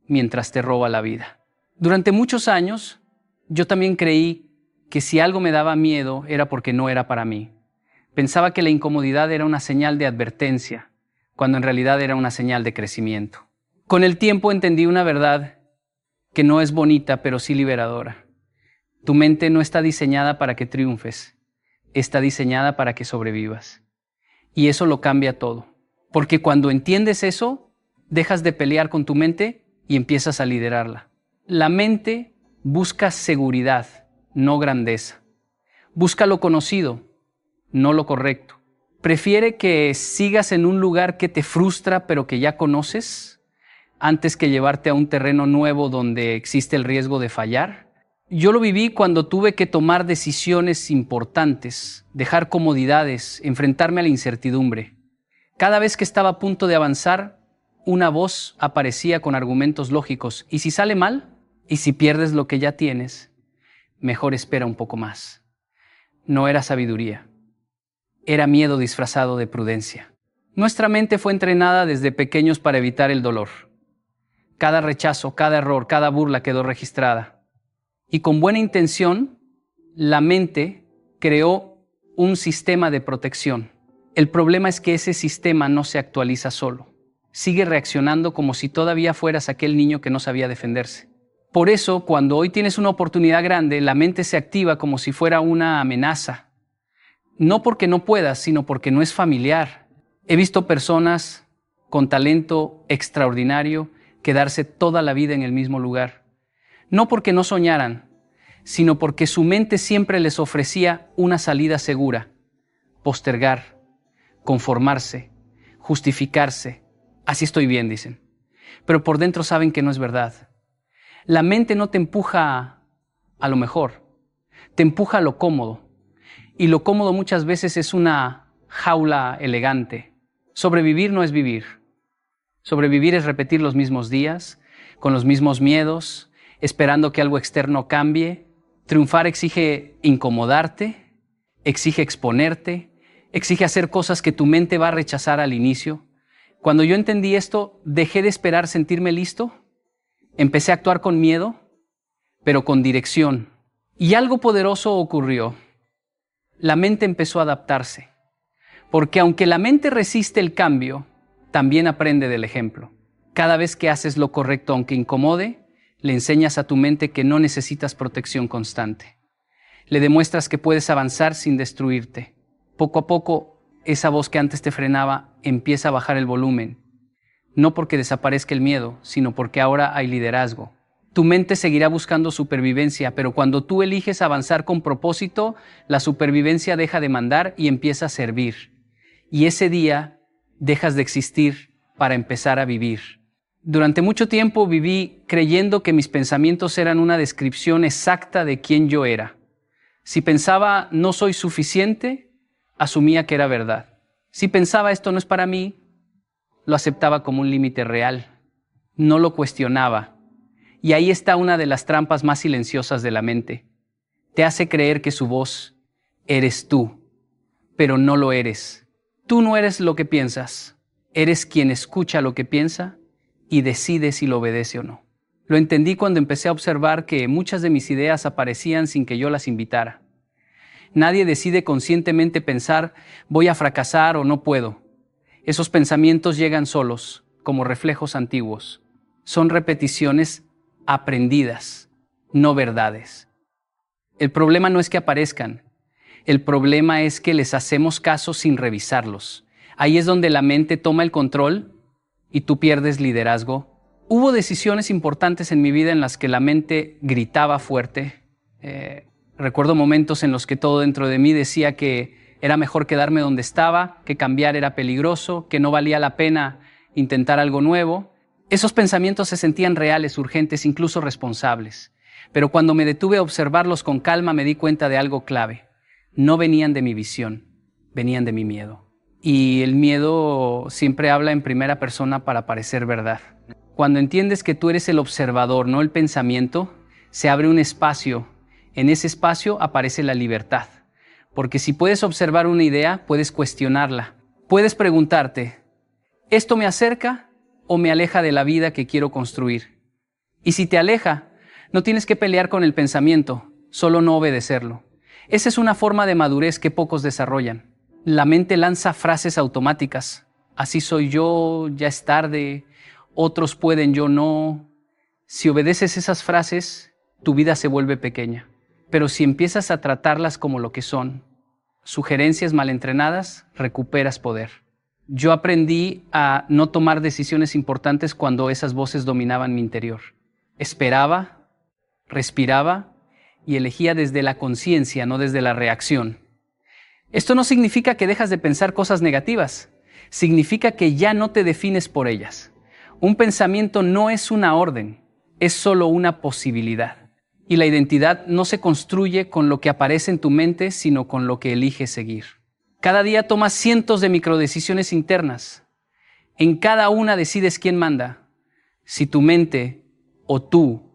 mientras te roba la vida. Durante muchos años, yo también creí que si algo me daba miedo era porque no era para mí. Pensaba que la incomodidad era una señal de advertencia, cuando en realidad era una señal de crecimiento. Con el tiempo entendí una verdad que no es bonita, pero sí liberadora. Tu mente no está diseñada para que triunfes, está diseñada para que sobrevivas. Y eso lo cambia todo. Porque cuando entiendes eso, dejas de pelear con tu mente y empiezas a liderarla. La mente busca seguridad, no grandeza. Busca lo conocido, no lo correcto. Prefiere que sigas en un lugar que te frustra pero que ya conoces, antes que llevarte a un terreno nuevo donde existe el riesgo de fallar. Yo lo viví cuando tuve que tomar decisiones importantes, dejar comodidades, enfrentarme a la incertidumbre. Cada vez que estaba a punto de avanzar, una voz aparecía con argumentos lógicos. ¿Y si sale mal? ¿Y si pierdes lo que ya tienes? Mejor espera un poco más. No era sabiduría. Era miedo disfrazado de prudencia. Nuestra mente fue entrenada desde pequeños para evitar el dolor. Cada rechazo, cada error, cada burla quedó registrada. Y con buena intención, la mente creó un sistema de protección. El problema es que ese sistema no se actualiza solo. Sigue reaccionando como si todavía fueras aquel niño que no sabía defenderse. Por eso, cuando hoy tienes una oportunidad grande, la mente se activa como si fuera una amenaza. No porque no puedas, sino porque no es familiar. He visto personas con talento extraordinario quedarse toda la vida en el mismo lugar. No porque no soñaran, sino porque su mente siempre les ofrecía una salida segura. Postergar, conformarse, justificarse. Así estoy bien, dicen. Pero por dentro saben que no es verdad. La mente no te empuja a lo mejor, te empuja a lo cómodo. Y lo cómodo muchas veces es una jaula elegante. Sobrevivir no es vivir. Sobrevivir es repetir los mismos días, con los mismos miedos, esperando que algo externo cambie. Triunfar exige incomodarte, exige exponerte, exige hacer cosas que tu mente va a rechazar al inicio. Cuando yo entendí esto, dejé de esperar sentirme listo, empecé a actuar con miedo, pero con dirección. Y algo poderoso ocurrió. La mente empezó a adaptarse, porque aunque la mente resiste el cambio, también aprende del ejemplo. Cada vez que haces lo correcto, aunque incomode, le enseñas a tu mente que no necesitas protección constante. Le demuestras que puedes avanzar sin destruirte. Poco a poco, esa voz que antes te frenaba empieza a bajar el volumen. No porque desaparezca el miedo, sino porque ahora hay liderazgo. Tu mente seguirá buscando supervivencia, pero cuando tú eliges avanzar con propósito, la supervivencia deja de mandar y empieza a servir. Y ese día dejas de existir para empezar a vivir. Durante mucho tiempo viví creyendo que mis pensamientos eran una descripción exacta de quién yo era. Si pensaba no soy suficiente, asumía que era verdad. Si pensaba esto no es para mí, lo aceptaba como un límite real. No lo cuestionaba. Y ahí está una de las trampas más silenciosas de la mente. Te hace creer que su voz eres tú, pero no lo eres. Tú no eres lo que piensas. Eres quien escucha lo que piensa y decide si lo obedece o no. Lo entendí cuando empecé a observar que muchas de mis ideas aparecían sin que yo las invitara. Nadie decide conscientemente pensar, voy a fracasar o no puedo. Esos pensamientos llegan solos, como reflejos antiguos. Son repeticiones aprendidas, no verdades. El problema no es que aparezcan. El problema es que les hacemos caso sin revisarlos. Ahí es donde la mente toma el control y tú pierdes liderazgo. Hubo decisiones importantes en mi vida en las que la mente gritaba fuerte. Recuerdo momentos en los que todo dentro de mí decía que era mejor quedarme donde estaba, que cambiar era peligroso, que no valía la pena intentar algo nuevo. Esos pensamientos se sentían reales, urgentes, incluso responsables. Pero cuando me detuve a observarlos con calma me di cuenta de algo clave. No venían de mi visión, venían de mi miedo. Y el miedo siempre habla en primera persona para parecer verdad. Cuando entiendes que tú eres el observador, no el pensamiento, se abre un espacio. En ese espacio aparece la libertad. Porque si puedes observar una idea, puedes cuestionarla. Puedes preguntarte, ¿esto me acerca o me aleja de la vida que quiero construir? Y si te aleja, no tienes que pelear con el pensamiento, solo no obedecerlo. Esa es una forma de madurez que pocos desarrollan. La mente lanza frases automáticas. Así soy yo, ya es tarde, otros pueden, yo no. Si obedeces esas frases, tu vida se vuelve pequeña. Pero si empiezas a tratarlas como lo que son, sugerencias mal entrenadas, recuperas poder. Yo aprendí a no tomar decisiones importantes cuando esas voces dominaban mi interior. Esperaba, respiraba y elegía desde la conciencia, no desde la reacción. Esto no significa que dejas de pensar cosas negativas. Significa que ya no te defines por ellas. Un pensamiento no es una orden, es solo una posibilidad. Y la identidad no se construye con lo que aparece en tu mente, sino con lo que eliges seguir. Cada día tomas cientos de microdecisiones internas. En cada una decides quién manda. Si tu mente o tú,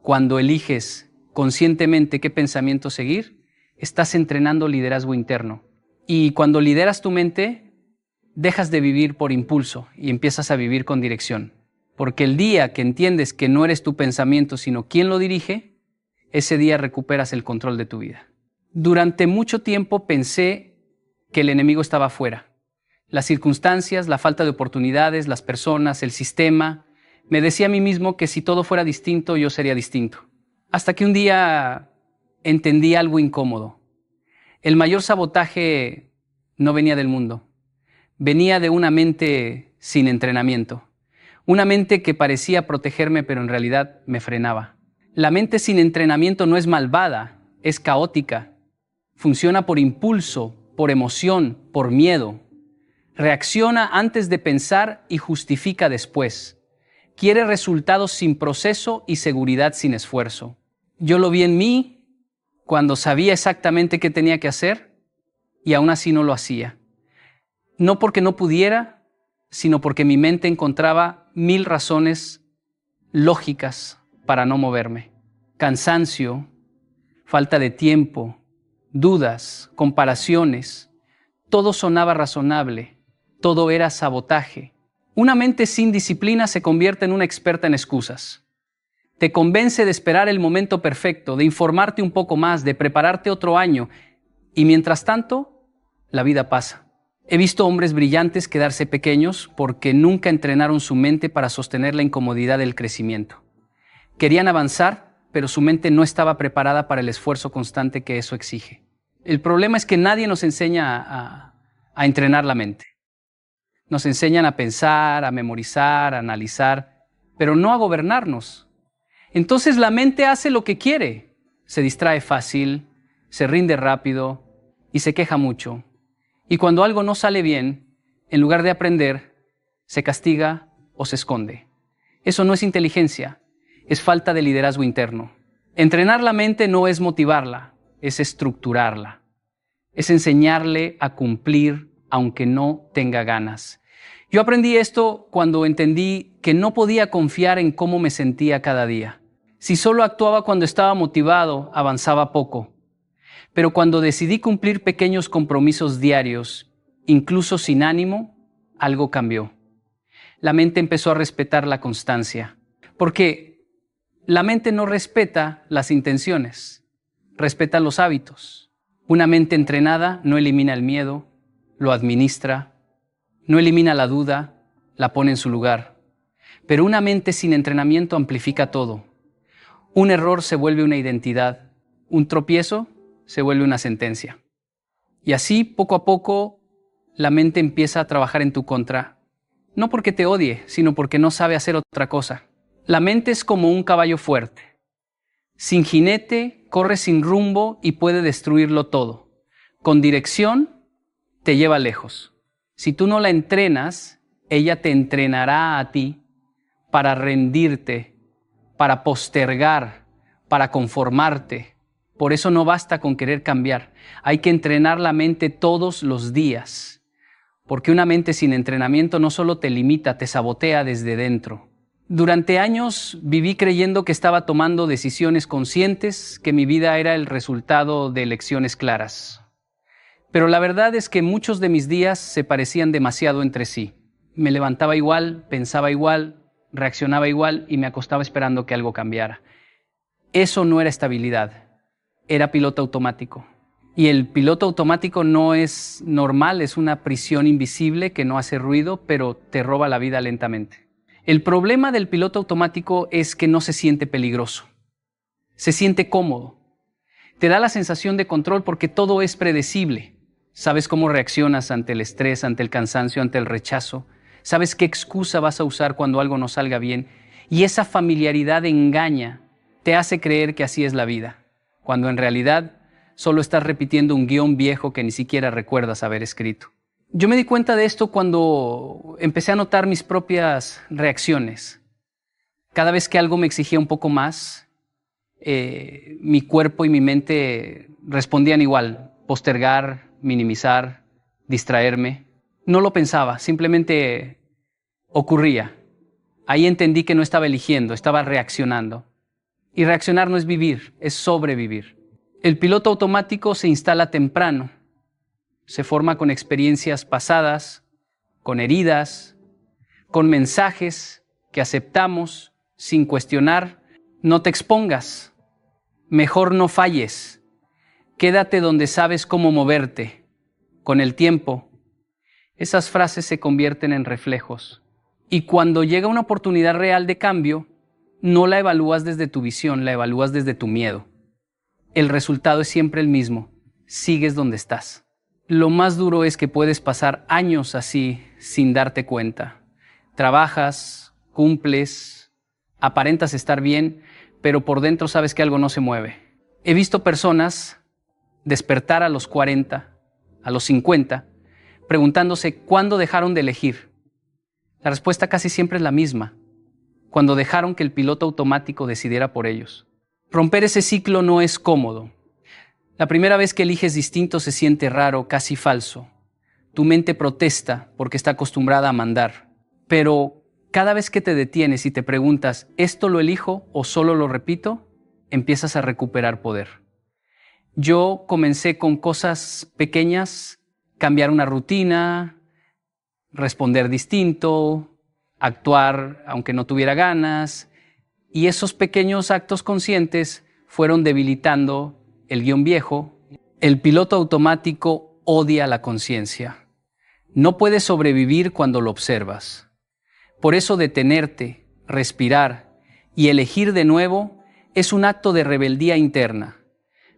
cuando eliges conscientemente qué pensamiento seguir, estás entrenando liderazgo interno. Y cuando lideras tu mente, dejas de vivir por impulso y empiezas a vivir con dirección. Porque el día que entiendes que no eres tu pensamiento, sino quién lo dirige, ese día recuperas el control de tu vida. Durante mucho tiempo pensé que el enemigo estaba afuera. Las circunstancias, la falta de oportunidades, las personas, el sistema. Me decía a mí mismo que si todo fuera distinto, yo sería distinto. Hasta que un día entendí algo incómodo. El mayor sabotaje no venía del mundo. Venía de una mente sin entrenamiento. Una mente que parecía protegerme, pero en realidad me frenaba. La mente sin entrenamiento no es malvada, es caótica. Funciona por impulso, por emoción, por miedo. Reacciona antes de pensar y justifica después. Quiere resultados sin proceso y seguridad sin esfuerzo. Yo lo vi en mí cuando sabía exactamente qué tenía que hacer y aún así no lo hacía. No porque no pudiera, sino porque mi mente encontraba 1000 razones lógicas para no moverme. Cansancio, falta de tiempo, dudas, comparaciones. Todo sonaba razonable, todo era sabotaje. Una mente sin disciplina se convierte en una experta en excusas. Te convence de esperar el momento perfecto, de informarte un poco más, de prepararte otro año. Y mientras tanto, la vida pasa. He visto hombres brillantes quedarse pequeños porque nunca entrenaron su mente para sostener la incomodidad del crecimiento. Querían avanzar, pero su mente no estaba preparada para el esfuerzo constante que eso exige. El problema es que nadie nos enseña a entrenar la mente. Nos enseñan a pensar, a memorizar, a analizar, pero no a gobernarnos. Entonces la mente hace lo que quiere. Se distrae fácil, se rinde rápido y se queja mucho. Y cuando algo no sale bien, en lugar de aprender, se castiga o se esconde. Eso no es inteligencia, es falta de liderazgo interno. Entrenar la mente no es motivarla, es estructurarla. Es enseñarle a cumplir aunque no tenga ganas. Yo aprendí esto cuando entendí que no podía confiar en cómo me sentía cada día. Si solo actuaba cuando estaba motivado, avanzaba poco. Pero cuando decidí cumplir pequeños compromisos diarios, incluso sin ánimo, algo cambió. La mente empezó a respetar la constancia, porque la mente no respeta las intenciones, respeta los hábitos. Una mente entrenada no elimina el miedo, lo administra, no elimina la duda, la pone en su lugar. Pero una mente sin entrenamiento amplifica todo. Un error se vuelve una identidad, un tropiezo se vuelve una sentencia. Y así, poco a poco, la mente empieza a trabajar en tu contra. No porque te odie, sino porque no sabe hacer otra cosa. La mente es como un caballo fuerte. Sin jinete, corre sin rumbo y puede destruirlo todo. Con dirección, te lleva lejos. Si tú no la entrenas, ella te entrenará a ti para rendirte, para postergar, para conformarte. Por eso no basta con querer cambiar. Hay que entrenar la mente todos los días. Porque una mente sin entrenamiento no solo te limita, te sabotea desde dentro. Durante años viví creyendo que estaba tomando decisiones conscientes, que mi vida era el resultado de elecciones claras. Pero la verdad es que muchos de mis días se parecían demasiado entre sí. Me levantaba igual, pensaba igual, reaccionaba igual y me acostaba esperando que algo cambiara. Eso no era estabilidad, era piloto automático. Y el piloto automático no es normal, es una prisión invisible que no hace ruido, pero te roba la vida lentamente. El problema del piloto automático es que no se siente peligroso, se siente cómodo. Te da la sensación de control porque todo es predecible. Sabes cómo reaccionas ante el estrés, ante el cansancio, ante el rechazo. Sabes qué excusa vas a usar cuando algo no salga bien. Y esa familiaridad engaña, te hace creer que así es la vida, cuando en realidad solo estás repitiendo un guión viejo que ni siquiera recuerdas haber escrito. Yo me di cuenta de esto cuando empecé a notar mis propias reacciones. Cada vez que algo me exigía un poco más, mi cuerpo y mi mente respondían igual: postergar, minimizar, distraerme. No lo pensaba, simplemente ocurría. Ahí entendí que no estaba eligiendo, estaba reaccionando. Y reaccionar no es vivir, es sobrevivir. El piloto automático se instala temprano. Se forma con experiencias pasadas, con heridas, con mensajes que aceptamos sin cuestionar. No te expongas, mejor no falles. Quédate donde sabes cómo moverte. Con el tiempo, esas frases se convierten en reflejos. Y cuando llega una oportunidad real de cambio, no la evalúas desde tu visión, la evalúas desde tu miedo. El resultado es siempre el mismo. Sigues donde estás. Lo más duro es que puedes pasar años así sin darte cuenta. Trabajas, cumples, aparentas estar bien, pero por dentro sabes que algo no se mueve. He visto personas despertar a los 40, a los 50, preguntándose cuándo dejaron de elegir. La respuesta casi siempre es la misma: cuando dejaron que el piloto automático decidiera por ellos. Romper ese ciclo no es cómodo. La primera vez que eliges distinto se siente raro, casi falso. Tu mente protesta porque está acostumbrada a mandar. Pero cada vez que te detienes y te preguntas, ¿esto lo elijo o solo lo repito?, empiezas a recuperar poder. Yo comencé con cosas pequeñas: cambiar una rutina, responder distinto, actuar aunque no tuviera ganas. Y esos pequeños actos conscientes fueron debilitando el guión viejo. El piloto automático odia la conciencia. No puedes sobrevivir cuando lo observas. Por eso detenerte, respirar y elegir de nuevo es un acto de rebeldía interna.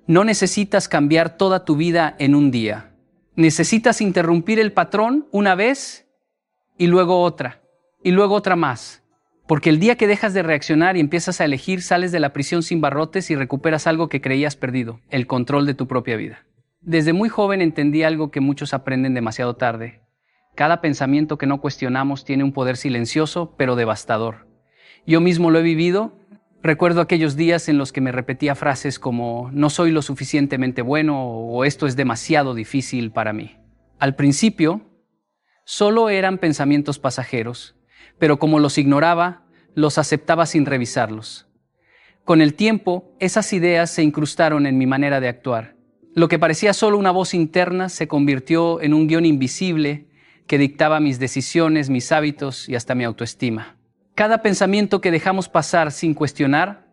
No necesitas cambiar toda tu vida en un día. Necesitas interrumpir el patrón una vez y luego otra más. Porque el día que dejas de reaccionar y empiezas a elegir, sales de la prisión sin barrotes y recuperas algo que creías perdido, el control de tu propia vida. Desde muy joven entendí algo que muchos aprenden demasiado tarde. Cada pensamiento que no cuestionamos tiene un poder silencioso, pero devastador. Yo mismo lo he vivido. Recuerdo aquellos días en los que me repetía frases como no soy lo suficientemente bueno o esto es demasiado difícil para mí. Al principio, solo eran pensamientos pasajeros, pero como los ignoraba, los aceptaba sin revisarlos. Con el tiempo, esas ideas se incrustaron en mi manera de actuar. Lo que parecía solo una voz interna se convirtió en un guión invisible que dictaba mis decisiones, mis hábitos y hasta mi autoestima. Cada pensamiento que dejamos pasar sin cuestionar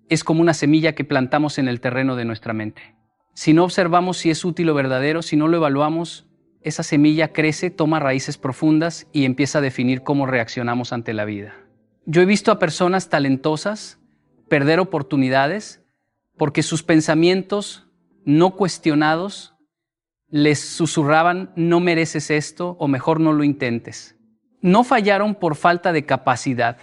es como una semilla que plantamos en el terreno de nuestra mente. Si no observamos si es útil o verdadero, si no lo evaluamos, esa semilla crece, toma raíces profundas y empieza a definir cómo reaccionamos ante la vida. Yo he visto a personas talentosas perder oportunidades porque sus pensamientos no cuestionados les susurraban no mereces esto o mejor no lo intentes. No fallaron por falta de capacidad,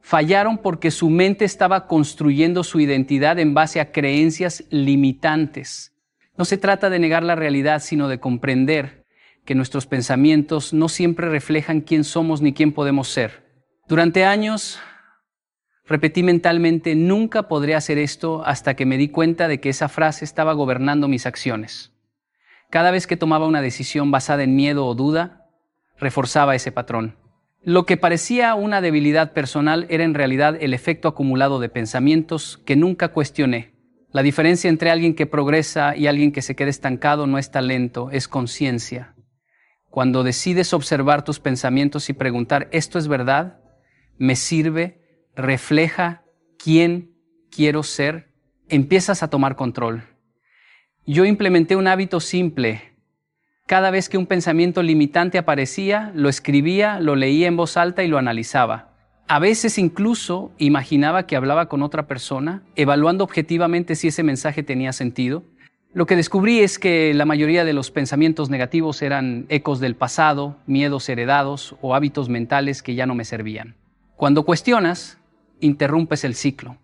fallaron porque su mente estaba construyendo su identidad en base a creencias limitantes. No se trata de negar la realidad, sino de comprender que nuestros pensamientos no siempre reflejan quién somos ni quién podemos ser. Durante años repetí mentalmente, nunca podré hacer esto, hasta que me di cuenta de que esa frase estaba gobernando mis acciones. Cada vez que tomaba una decisión basada en miedo o duda, reforzaba ese patrón. Lo que parecía una debilidad personal era en realidad el efecto acumulado de pensamientos que nunca cuestioné. La diferencia entre alguien que progresa y alguien que se queda estancado no es talento, es conciencia. Cuando decides observar tus pensamientos y preguntar, ¿esto es verdad? ¿Me sirve? ¿Refleja quién quiero ser? Empiezas a tomar control. Yo implementé un hábito simple. Cada vez que un pensamiento limitante aparecía, lo escribía, lo leía en voz alta y lo analizaba. A veces incluso imaginaba que hablaba con otra persona, evaluando objetivamente si ese mensaje tenía sentido. Lo que descubrí es que la mayoría de los pensamientos negativos eran ecos del pasado, miedos heredados o hábitos mentales que ya no me servían. Cuando cuestionas, interrumpes el ciclo.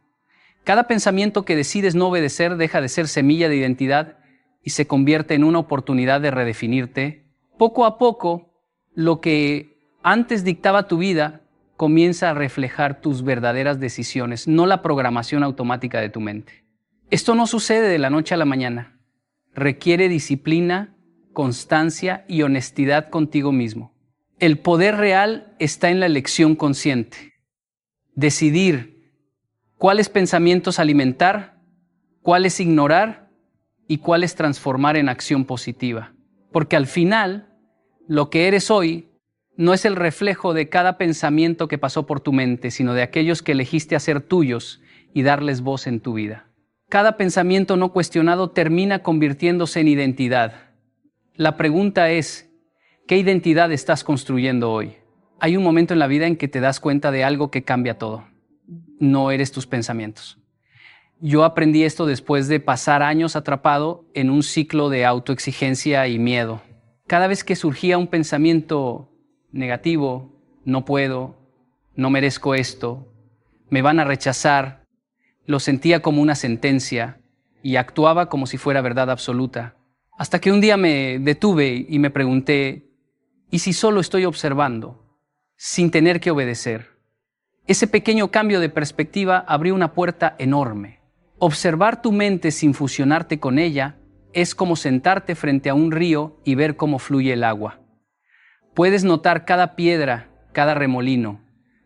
Cada pensamiento que decides no obedecer deja de ser semilla de identidad y se convierte en una oportunidad de redefinirte. Poco a poco, lo que antes dictaba tu vida comienza a reflejar tus verdaderas decisiones, no la programación automática de tu mente. Esto no sucede de la noche a la mañana. Requiere disciplina, constancia y honestidad contigo mismo. El poder real está en la elección consciente. Decidir cuáles pensamientos alimentar, cuáles ignorar y cuáles transformar en acción positiva. Porque al final, lo que eres hoy no es el reflejo de cada pensamiento que pasó por tu mente, sino de aquellos que elegiste hacer tuyos y darles voz en tu vida. Cada pensamiento no cuestionado termina convirtiéndose en identidad. La pregunta es, ¿qué identidad estás construyendo hoy? Hay un momento en la vida en que te das cuenta de algo que cambia todo. No eres tus pensamientos. Yo aprendí esto después de pasar años atrapado en un ciclo de autoexigencia y miedo. Cada vez que surgía un pensamiento negativo, no puedo, no merezco esto, me van a rechazar, lo sentía como una sentencia y actuaba como si fuera verdad absoluta. Hasta que un día me detuve y me pregunté, ¿y si solo estoy observando, sin tener que obedecer? Ese pequeño cambio de perspectiva abrió una puerta enorme. Observar tu mente sin fusionarte con ella es como sentarte frente a un río y ver cómo fluye el agua. Puedes notar cada piedra, cada remolino,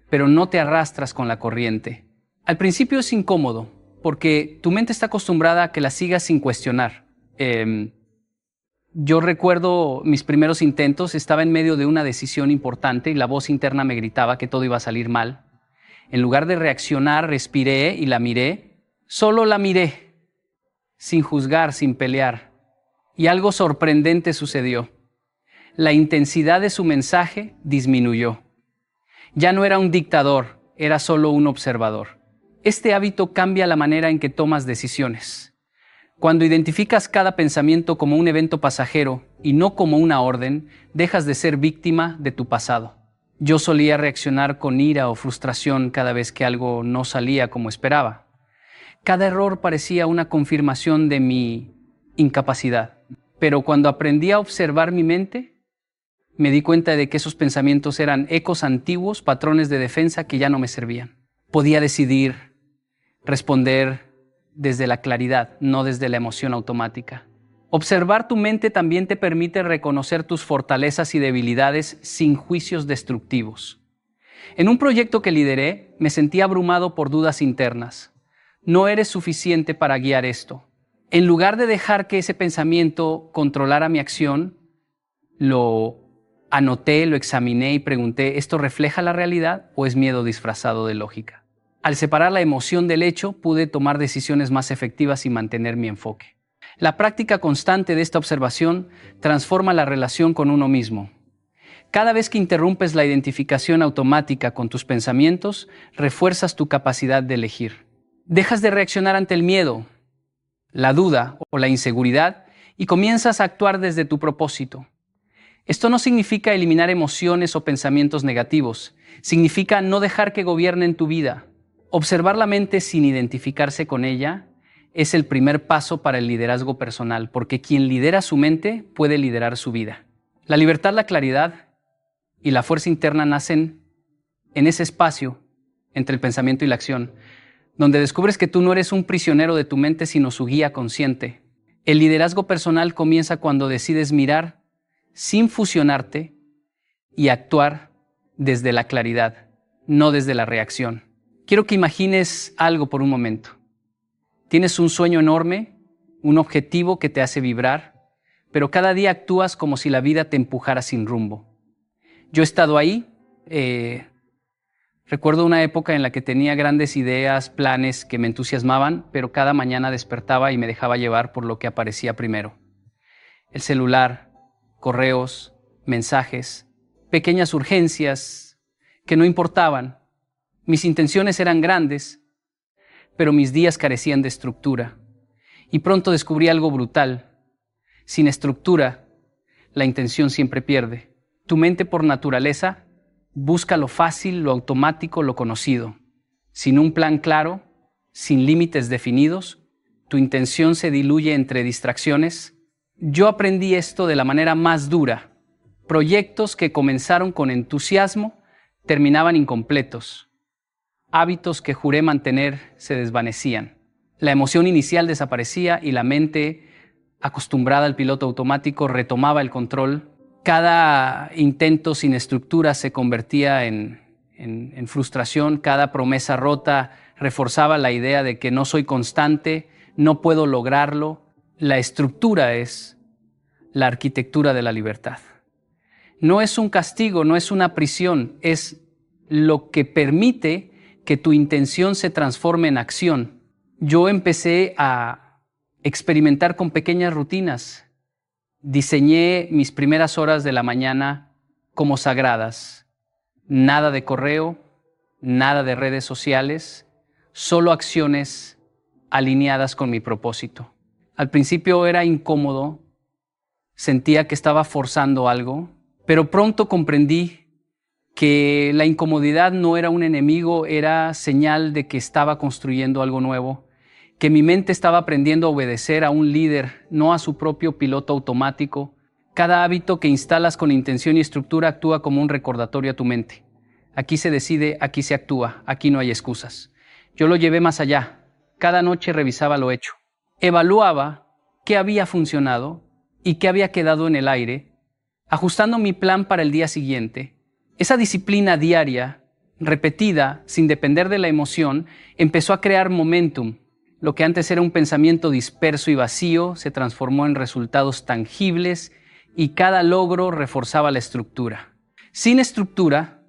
pero no te arrastras con la corriente. Al principio es incómodo, porque tu mente está acostumbrada a que la sigas sin cuestionar. Yo recuerdo mis primeros intentos, estaba en medio de una decisión importante y la voz interna me gritaba que todo iba a salir mal. En lugar de reaccionar, respiré y la miré. Solo la miré, sin juzgar, sin pelear. Y algo sorprendente sucedió. La intensidad de su mensaje disminuyó. Ya no era un dictador, era solo un observador. Este hábito cambia la manera en que tomas decisiones. Cuando identificas cada pensamiento como un evento pasajero y no como una orden, dejas de ser víctima de tu pasado. Yo solía reaccionar con ira o frustración cada vez que algo no salía como esperaba. Cada error parecía una confirmación de mi incapacidad. Pero cuando aprendí a observar mi mente, me di cuenta de que esos pensamientos eran ecos antiguos, patrones de defensa que ya no me servían. Podía decidir, responder desde la claridad, no desde la emoción automática. Observar tu mente también te permite reconocer tus fortalezas y debilidades sin juicios destructivos. En un proyecto que lideré, me sentí abrumado por dudas internas. No eres suficiente para guiar esto. En lugar de dejar que ese pensamiento controlara mi acción, lo anoté, lo examiné y pregunté, ¿esto refleja la realidad o es miedo disfrazado de lógica? Al separar la emoción del hecho, pude tomar decisiones más efectivas y mantener mi enfoque. La práctica constante de esta observación transforma la relación con uno mismo. Cada vez que interrumpes la identificación automática con tus pensamientos, refuerzas tu capacidad de elegir. Dejas de reaccionar ante el miedo, la duda o la inseguridad y comienzas a actuar desde tu propósito. Esto no significa eliminar emociones o pensamientos negativos, significa no dejar que gobiernen tu vida. Observar la mente sin identificarse con ella es el primer paso para el liderazgo personal, porque quien lidera su mente puede liderar su vida. La libertad, la claridad y la fuerza interna nacen en ese espacio entre el pensamiento y la acción, donde descubres que tú no eres un prisionero de tu mente, sino su guía consciente. El liderazgo personal comienza cuando decides mirar sin fusionarte y actuar desde la claridad, no desde la reacción. Quiero que imagines algo por un momento. Tienes un sueño enorme, un objetivo que te hace vibrar, pero cada día actúas como si la vida te empujara sin rumbo. Yo he estado ahí. Recuerdo una época en la que tenía grandes ideas, planes que me entusiasmaban, pero cada mañana despertaba y me dejaba llevar por lo que aparecía primero. El celular, correos, mensajes, pequeñas urgencias que no importaban. Mis intenciones eran grandes, pero mis días carecían de estructura. Y pronto descubrí algo brutal. Sin estructura, la intención siempre pierde. Tu mente por naturaleza busca lo fácil, lo automático, lo conocido. Sin un plan claro, sin límites definidos, tu intención se diluye entre distracciones. Yo aprendí esto de la manera más dura. Proyectos que comenzaron con entusiasmo terminaban incompletos. Hábitos que juré mantener se desvanecían. La emoción inicial desaparecía y la mente, acostumbrada al piloto automático, retomaba el control. Cada intento sin estructura se convertía en frustración. Cada promesa rota reforzaba la idea de que no soy constante, no puedo lograrlo. La estructura es la arquitectura de la libertad. No es un castigo, no es una prisión, es lo que permite que tu intención se transforme en acción. Yo empecé a experimentar con pequeñas rutinas. Diseñé mis primeras horas de la mañana como sagradas. Nada de correo, nada de redes sociales, solo acciones alineadas con mi propósito. Al principio era incómodo, sentía que estaba forzando algo, pero pronto comprendí que la incomodidad no era un enemigo, era señal de que estaba construyendo algo nuevo, que mi mente estaba aprendiendo a obedecer a un líder, no a su propio piloto automático. Cada hábito que instalas con intención y estructura actúa como un recordatorio a tu mente. Aquí se decide, aquí se actúa, aquí no hay excusas. Yo lo llevé más allá. Cada noche revisaba lo hecho. Evaluaba qué había funcionado y qué había quedado en el aire, ajustando mi plan para el día siguiente. Esa disciplina diaria, repetida, sin depender de la emoción, empezó a crear momentum. Lo que antes era un pensamiento disperso y vacío se transformó en resultados tangibles y cada logro reforzaba la estructura. Sin estructura,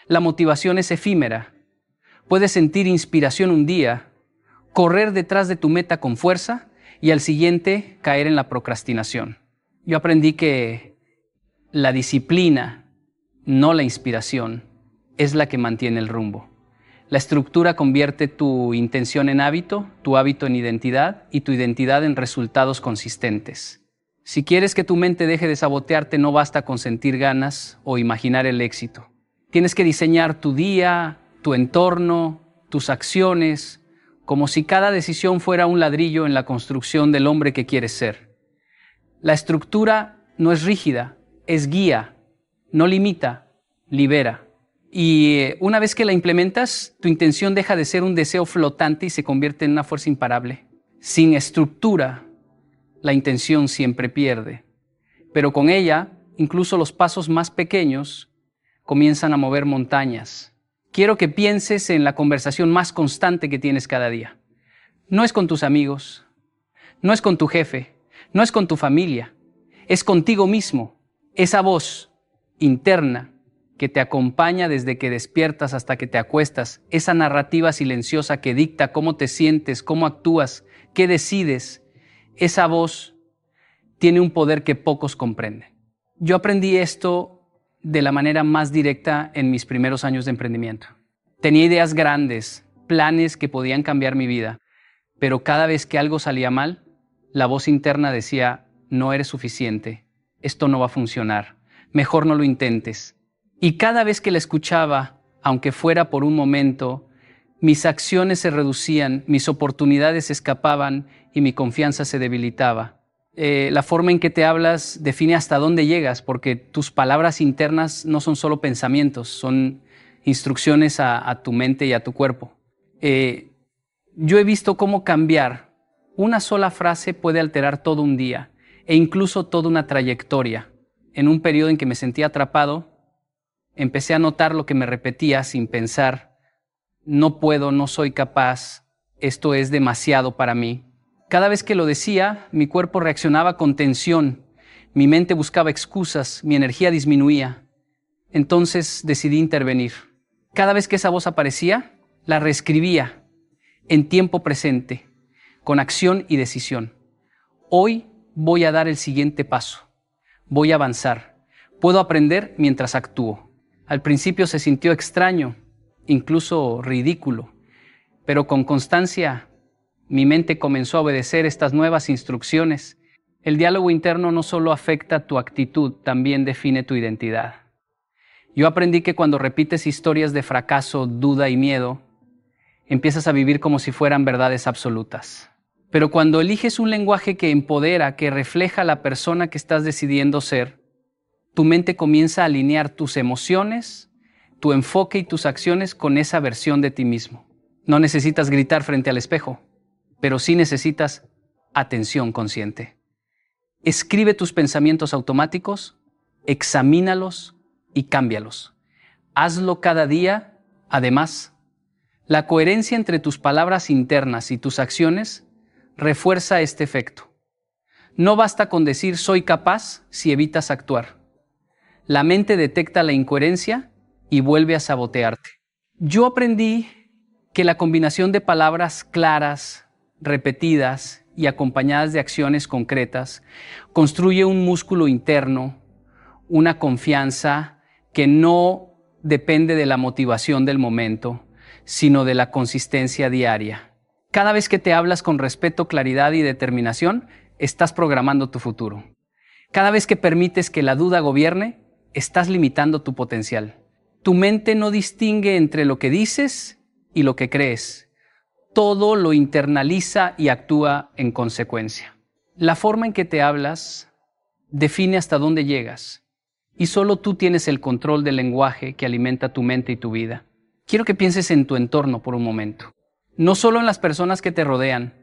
la motivación es efímera. Puedes sentir inspiración un día, correr detrás de tu meta con fuerza y al siguiente caer en la procrastinación. Yo aprendí que la disciplina, no la inspiración, es la que mantiene el rumbo. La estructura convierte tu intención en hábito, tu hábito en identidad y tu identidad en resultados consistentes. Si quieres que tu mente deje de sabotearte, no basta con sentir ganas o imaginar el éxito. Tienes que diseñar tu día, tu entorno, tus acciones, como si cada decisión fuera un ladrillo en la construcción del hombre que quieres ser. La estructura no es rígida, es guía, no limita, libera. Y una vez que la implementas, tu intención deja de ser un deseo flotante y se convierte en una fuerza imparable. Sin estructura, la intención siempre pierde. Pero con ella, incluso los pasos más pequeños comienzan a mover montañas. Quiero que pienses en la conversación más constante que tienes cada día. No es con tus amigos, no es con tu jefe, no es con tu familia, es contigo mismo. Esa voz interna que te acompaña desde que despiertas hasta que te acuestas, esa narrativa silenciosa que dicta cómo te sientes, cómo actúas, qué decides, esa voz tiene un poder que pocos comprenden. Yo aprendí esto de la manera más directa en mis primeros años de emprendimiento. Tenía ideas grandes, planes que podían cambiar mi vida, pero cada vez que algo salía mal, la voz interna decía, no eres suficiente, esto no va a funcionar, mejor no lo intentes. Y cada vez que la escuchaba, aunque fuera por un momento, mis acciones se reducían, mis oportunidades se escapaban y mi confianza se debilitaba. La forma en que te hablas define hasta dónde llegas, porque tus palabras internas no son solo pensamientos, son instrucciones a tu mente y a tu cuerpo. Yo he visto cómo cambiar una sola frase puede alterar todo un día e incluso toda una trayectoria. En un periodo en que me sentía atrapado, empecé a notar lo que me repetía sin pensar, no puedo, no soy capaz, esto es demasiado para mí. Cada vez que lo decía, mi cuerpo reaccionaba con tensión, mi mente buscaba excusas, mi energía disminuía. Entonces decidí intervenir. Cada vez que esa voz aparecía, la reescribía en tiempo presente, con acción y decisión. Hoy voy a dar el siguiente paso. Voy a avanzar. Puedo aprender mientras actúo. Al principio se sintió extraño, incluso ridículo, pero con constancia mi mente comenzó a obedecer estas nuevas instrucciones. El diálogo interno no solo afecta tu actitud, también define tu identidad. Yo aprendí que cuando repites historias de fracaso, duda y miedo, empiezas a vivir como si fueran verdades absolutas. Pero cuando eliges un lenguaje que empodera, que refleja la persona que estás decidiendo ser, tu mente comienza a alinear tus emociones, tu enfoque y tus acciones con esa versión de ti mismo. No necesitas gritar frente al espejo, pero sí necesitas atención consciente. Escribe tus pensamientos automáticos, examínalos y cámbialos. Hazlo cada día. Además, la coherencia entre tus palabras internas y tus acciones refuerza este efecto. No basta con decir soy capaz si evitas actuar. La mente detecta la incoherencia y vuelve a sabotearte. Yo aprendí que la combinación de palabras claras, repetidas y acompañadas de acciones concretas construye un músculo interno, una confianza que no depende de la motivación del momento, sino de la consistencia diaria. Cada vez que te hablas con respeto, claridad y determinación, estás programando tu futuro. Cada vez que permites que la duda gobierne, estás limitando tu potencial. Tu mente no distingue entre lo que dices y lo que crees. Todo lo internaliza y actúa en consecuencia. La forma en que te hablas define hasta dónde llegas. Y solo tú tienes el control del lenguaje que alimenta tu mente y tu vida. Quiero que pienses en tu entorno por un momento. No solo en las personas que te rodean,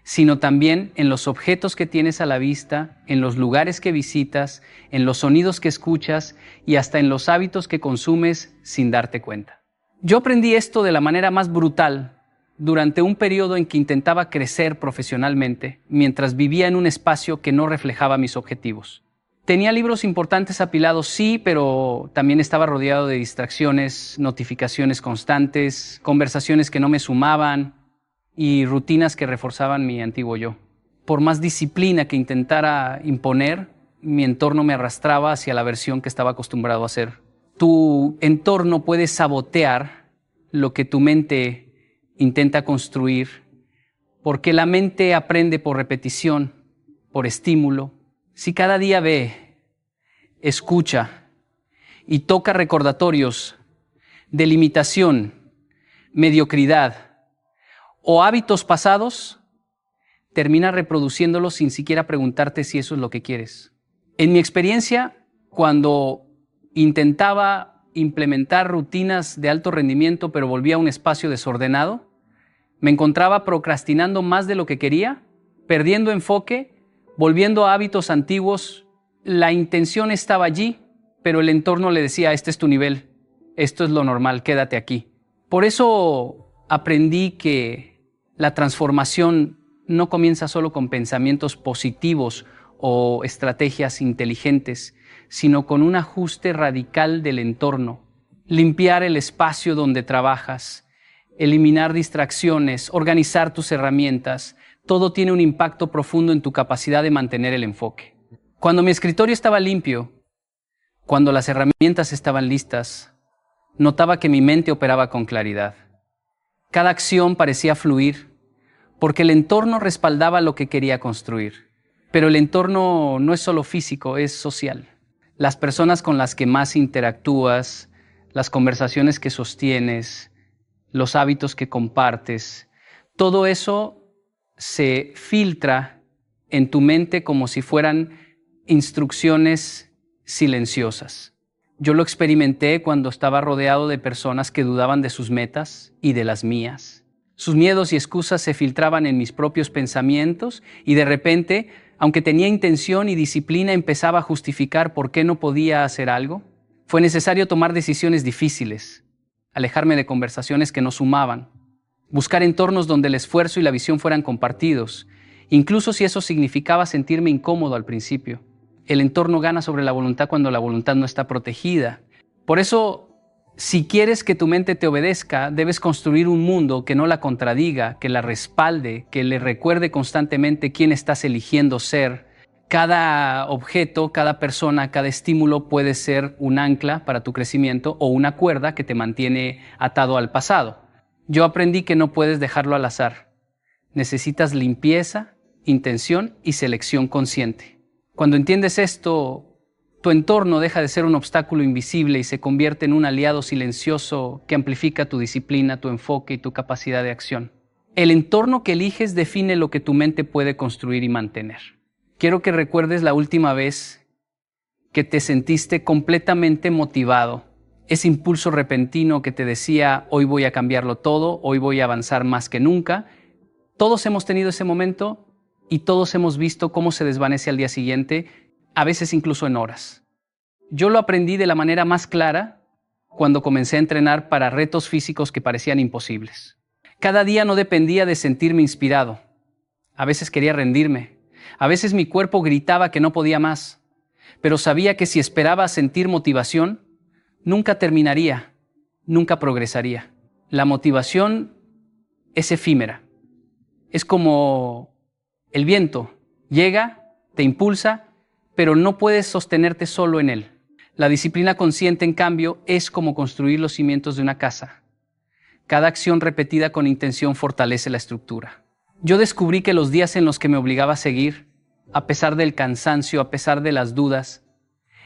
sino también en los objetos que tienes a la vista, en los lugares que visitas, en los sonidos que escuchas y hasta en los hábitos que consumes sin darte cuenta. Yo aprendí esto de la manera más brutal durante un periodo en que intentaba crecer profesionalmente mientras vivía en un espacio que no reflejaba mis objetivos. Tenía libros importantes apilados, sí, pero también estaba rodeado de distracciones, notificaciones constantes, conversaciones que no me sumaban y rutinas que reforzaban mi antiguo yo. Por más disciplina que intentara imponer, mi entorno me arrastraba hacia la versión que estaba acostumbrado a ser. Tu entorno puede sabotear lo que tu mente intenta construir, porque la mente aprende por repetición, por estímulo. Si cada día ve, escucha y toca recordatorios de limitación, mediocridad o hábitos pasados, termina reproduciéndolos sin siquiera preguntarte si eso es lo que quieres. En mi experiencia, cuando intentaba implementar rutinas de alto rendimiento, pero volvía a un espacio desordenado, me encontraba procrastinando más de lo que quería, perdiendo enfoque, volviendo a hábitos antiguos. La intención estaba allí, pero el entorno le decía, este es tu nivel, esto es lo normal, quédate aquí. Por eso aprendí que la transformación no comienza solo con pensamientos positivos o estrategias inteligentes, sino con un ajuste radical del entorno. Limpiar el espacio donde trabajas, eliminar distracciones, organizar tus herramientas, todo tiene un impacto profundo en tu capacidad de mantener el enfoque. Cuando mi escritorio estaba limpio, cuando las herramientas estaban listas, notaba que mi mente operaba con claridad. Cada acción parecía fluir, porque el entorno respaldaba lo que quería construir. Pero el entorno no es solo físico, es social. Las personas con las que más interactúas, las conversaciones que sostienes, los hábitos que compartes, todo eso se filtra en tu mente como si fueran instrucciones silenciosas. Yo lo experimenté cuando estaba rodeado de personas que dudaban de sus metas y de las mías. Sus miedos y excusas se filtraban en mis propios pensamientos y de repente, aunque tenía intención y disciplina, empezaba a justificar por qué no podía hacer algo. Fue necesario tomar decisiones difíciles, alejarme de conversaciones que no sumaban, buscar entornos donde el esfuerzo y la visión fueran compartidos, incluso si eso significaba sentirme incómodo al principio. El entorno gana sobre la voluntad cuando la voluntad no está protegida. Por eso, si quieres que tu mente te obedezca, debes construir un mundo que no la contradiga, que la respalde, que le recuerde constantemente quién estás eligiendo ser. Cada objeto, cada persona, cada estímulo puede ser un ancla para tu crecimiento o una cuerda que te mantiene atado al pasado. Yo aprendí que no puedes dejarlo al azar. Necesitas limpieza, intención y selección consciente. Cuando entiendes esto, tu entorno deja de ser un obstáculo invisible y se convierte en un aliado silencioso que amplifica tu disciplina, tu enfoque y tu capacidad de acción. El entorno que eliges define lo que tu mente puede construir y mantener. Quiero que recuerdes la última vez que te sentiste completamente motivado. Ese impulso repentino que te decía, hoy voy a cambiarlo todo, hoy voy a avanzar más que nunca. Todos hemos tenido ese momento y todos hemos visto cómo se desvanece al día siguiente, a veces incluso en horas. Yo lo aprendí de la manera más clara cuando comencé a entrenar para retos físicos que parecían imposibles. Cada día no dependía de sentirme inspirado. A veces quería rendirme. A veces mi cuerpo gritaba que no podía más. Pero sabía que si esperaba sentir motivación, nunca terminaría, nunca progresaría. La motivación es efímera. Es como el viento. Llega, te impulsa, pero no puedes sostenerte solo en él. La disciplina consciente, en cambio, es como construir los cimientos de una casa. Cada acción repetida con intención fortalece la estructura. Yo descubrí que los días en los que me obligaba a seguir, a pesar del cansancio, a pesar de las dudas,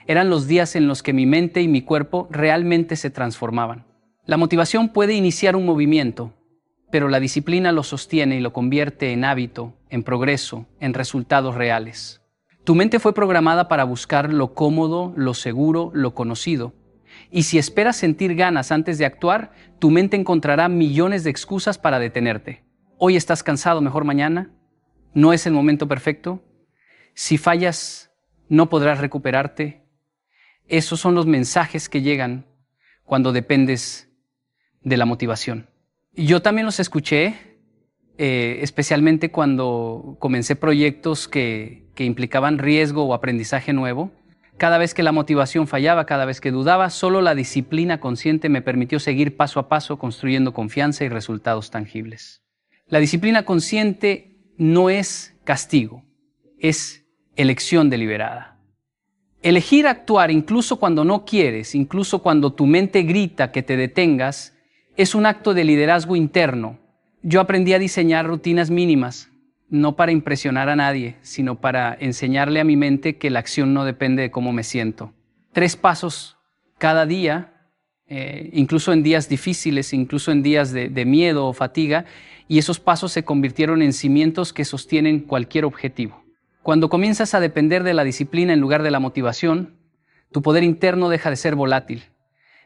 eran los días en los que mi mente y mi cuerpo realmente se transformaban. La motivación puede iniciar un movimiento, pero la disciplina lo sostiene y lo convierte en hábito, en progreso, en resultados reales. Tu mente fue programada para buscar lo cómodo, lo seguro, lo conocido. Y si esperas sentir ganas antes de actuar, tu mente encontrará millones de excusas para detenerte. Hoy estás cansado, mejor mañana. No es el momento perfecto. Si fallas, no podrás recuperarte. Esos son los mensajes que llegan cuando dependes de la motivación. Y yo también los escuché, especialmente cuando comencé proyectos que implicaban riesgo o aprendizaje nuevo. Cada vez que la motivación fallaba, cada vez que dudaba, solo la disciplina consciente me permitió seguir paso a paso construyendo confianza y resultados tangibles. La disciplina consciente no es castigo, es elección deliberada. Elegir actuar incluso cuando no quieres, incluso cuando tu mente grita que te detengas, Es un acto de liderazgo interno. Yo aprendí a diseñar rutinas mínimas, no para impresionar a nadie, sino para enseñarle a mi mente que la acción no depende de cómo me siento. 3 pasos cada día, incluso en días difíciles, incluso en días de miedo o fatiga, y esos pasos se convirtieron en cimientos que sostienen cualquier objetivo. Cuando comienzas a depender de la disciplina en lugar de la motivación, tu poder interno deja de ser volátil,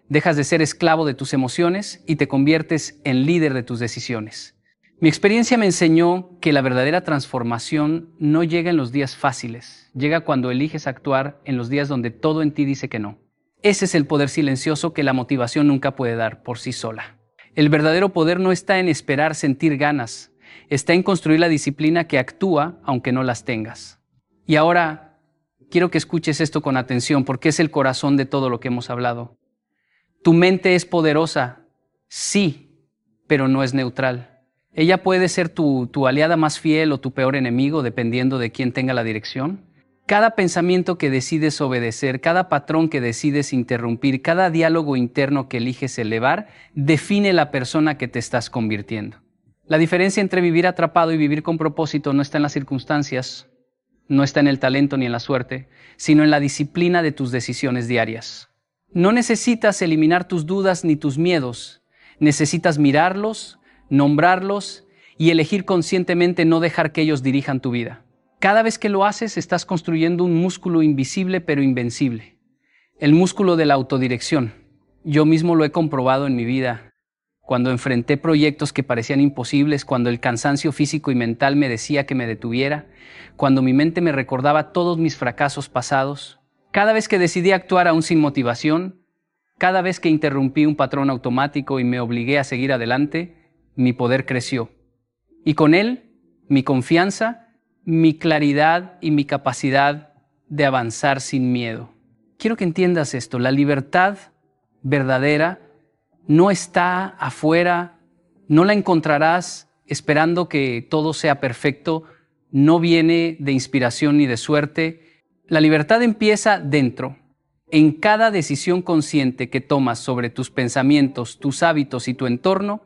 dejas de ser esclavo de tus emociones y te conviertes en líder de tus decisiones. Mi experiencia me enseñó que la verdadera transformación no llega en los días fáciles, llega cuando eliges actuar en los días donde todo en ti dice que no. Ese es el poder silencioso que la motivación nunca puede dar por sí sola. El verdadero poder no está en esperar sentir ganas, está en construir la disciplina que actúa aunque no las tengas. Y ahora quiero que escuches esto con atención porque es el corazón de todo lo que hemos hablado. Tu mente es poderosa, sí, pero no es neutral. Ella puede ser tu aliada más fiel o tu peor enemigo, dependiendo de quién tenga la dirección. Cada pensamiento que decides obedecer, cada patrón que decides interrumpir, cada diálogo interno que eliges elevar, define la persona que te estás convirtiendo. La diferencia entre vivir atrapado y vivir con propósito no está en las circunstancias, no está en el talento ni en la suerte, sino en la disciplina de tus decisiones diarias. No necesitas eliminar tus dudas ni tus miedos, necesitas mirarlos, nombrarlos y elegir conscientemente no dejar que ellos dirijan tu vida. Cada vez que lo haces, estás construyendo un músculo invisible pero invencible. El músculo de la autodirección. Yo mismo lo he comprobado en mi vida. Cuando enfrenté proyectos que parecían imposibles, cuando el cansancio físico y mental me decía que me detuviera, cuando mi mente me recordaba todos mis fracasos pasados, cada vez que decidí actuar aún sin motivación, cada vez que interrumpí un patrón automático y me obligué a seguir adelante, mi poder creció. Y con él, mi confianza, mi claridad y mi capacidad de avanzar sin miedo. Quiero que entiendas esto, la libertad verdadera no está afuera, no la encontrarás esperando que todo sea perfecto, no viene de inspiración ni de suerte. La libertad empieza dentro, en cada decisión consciente que tomas sobre tus pensamientos, tus hábitos y tu entorno.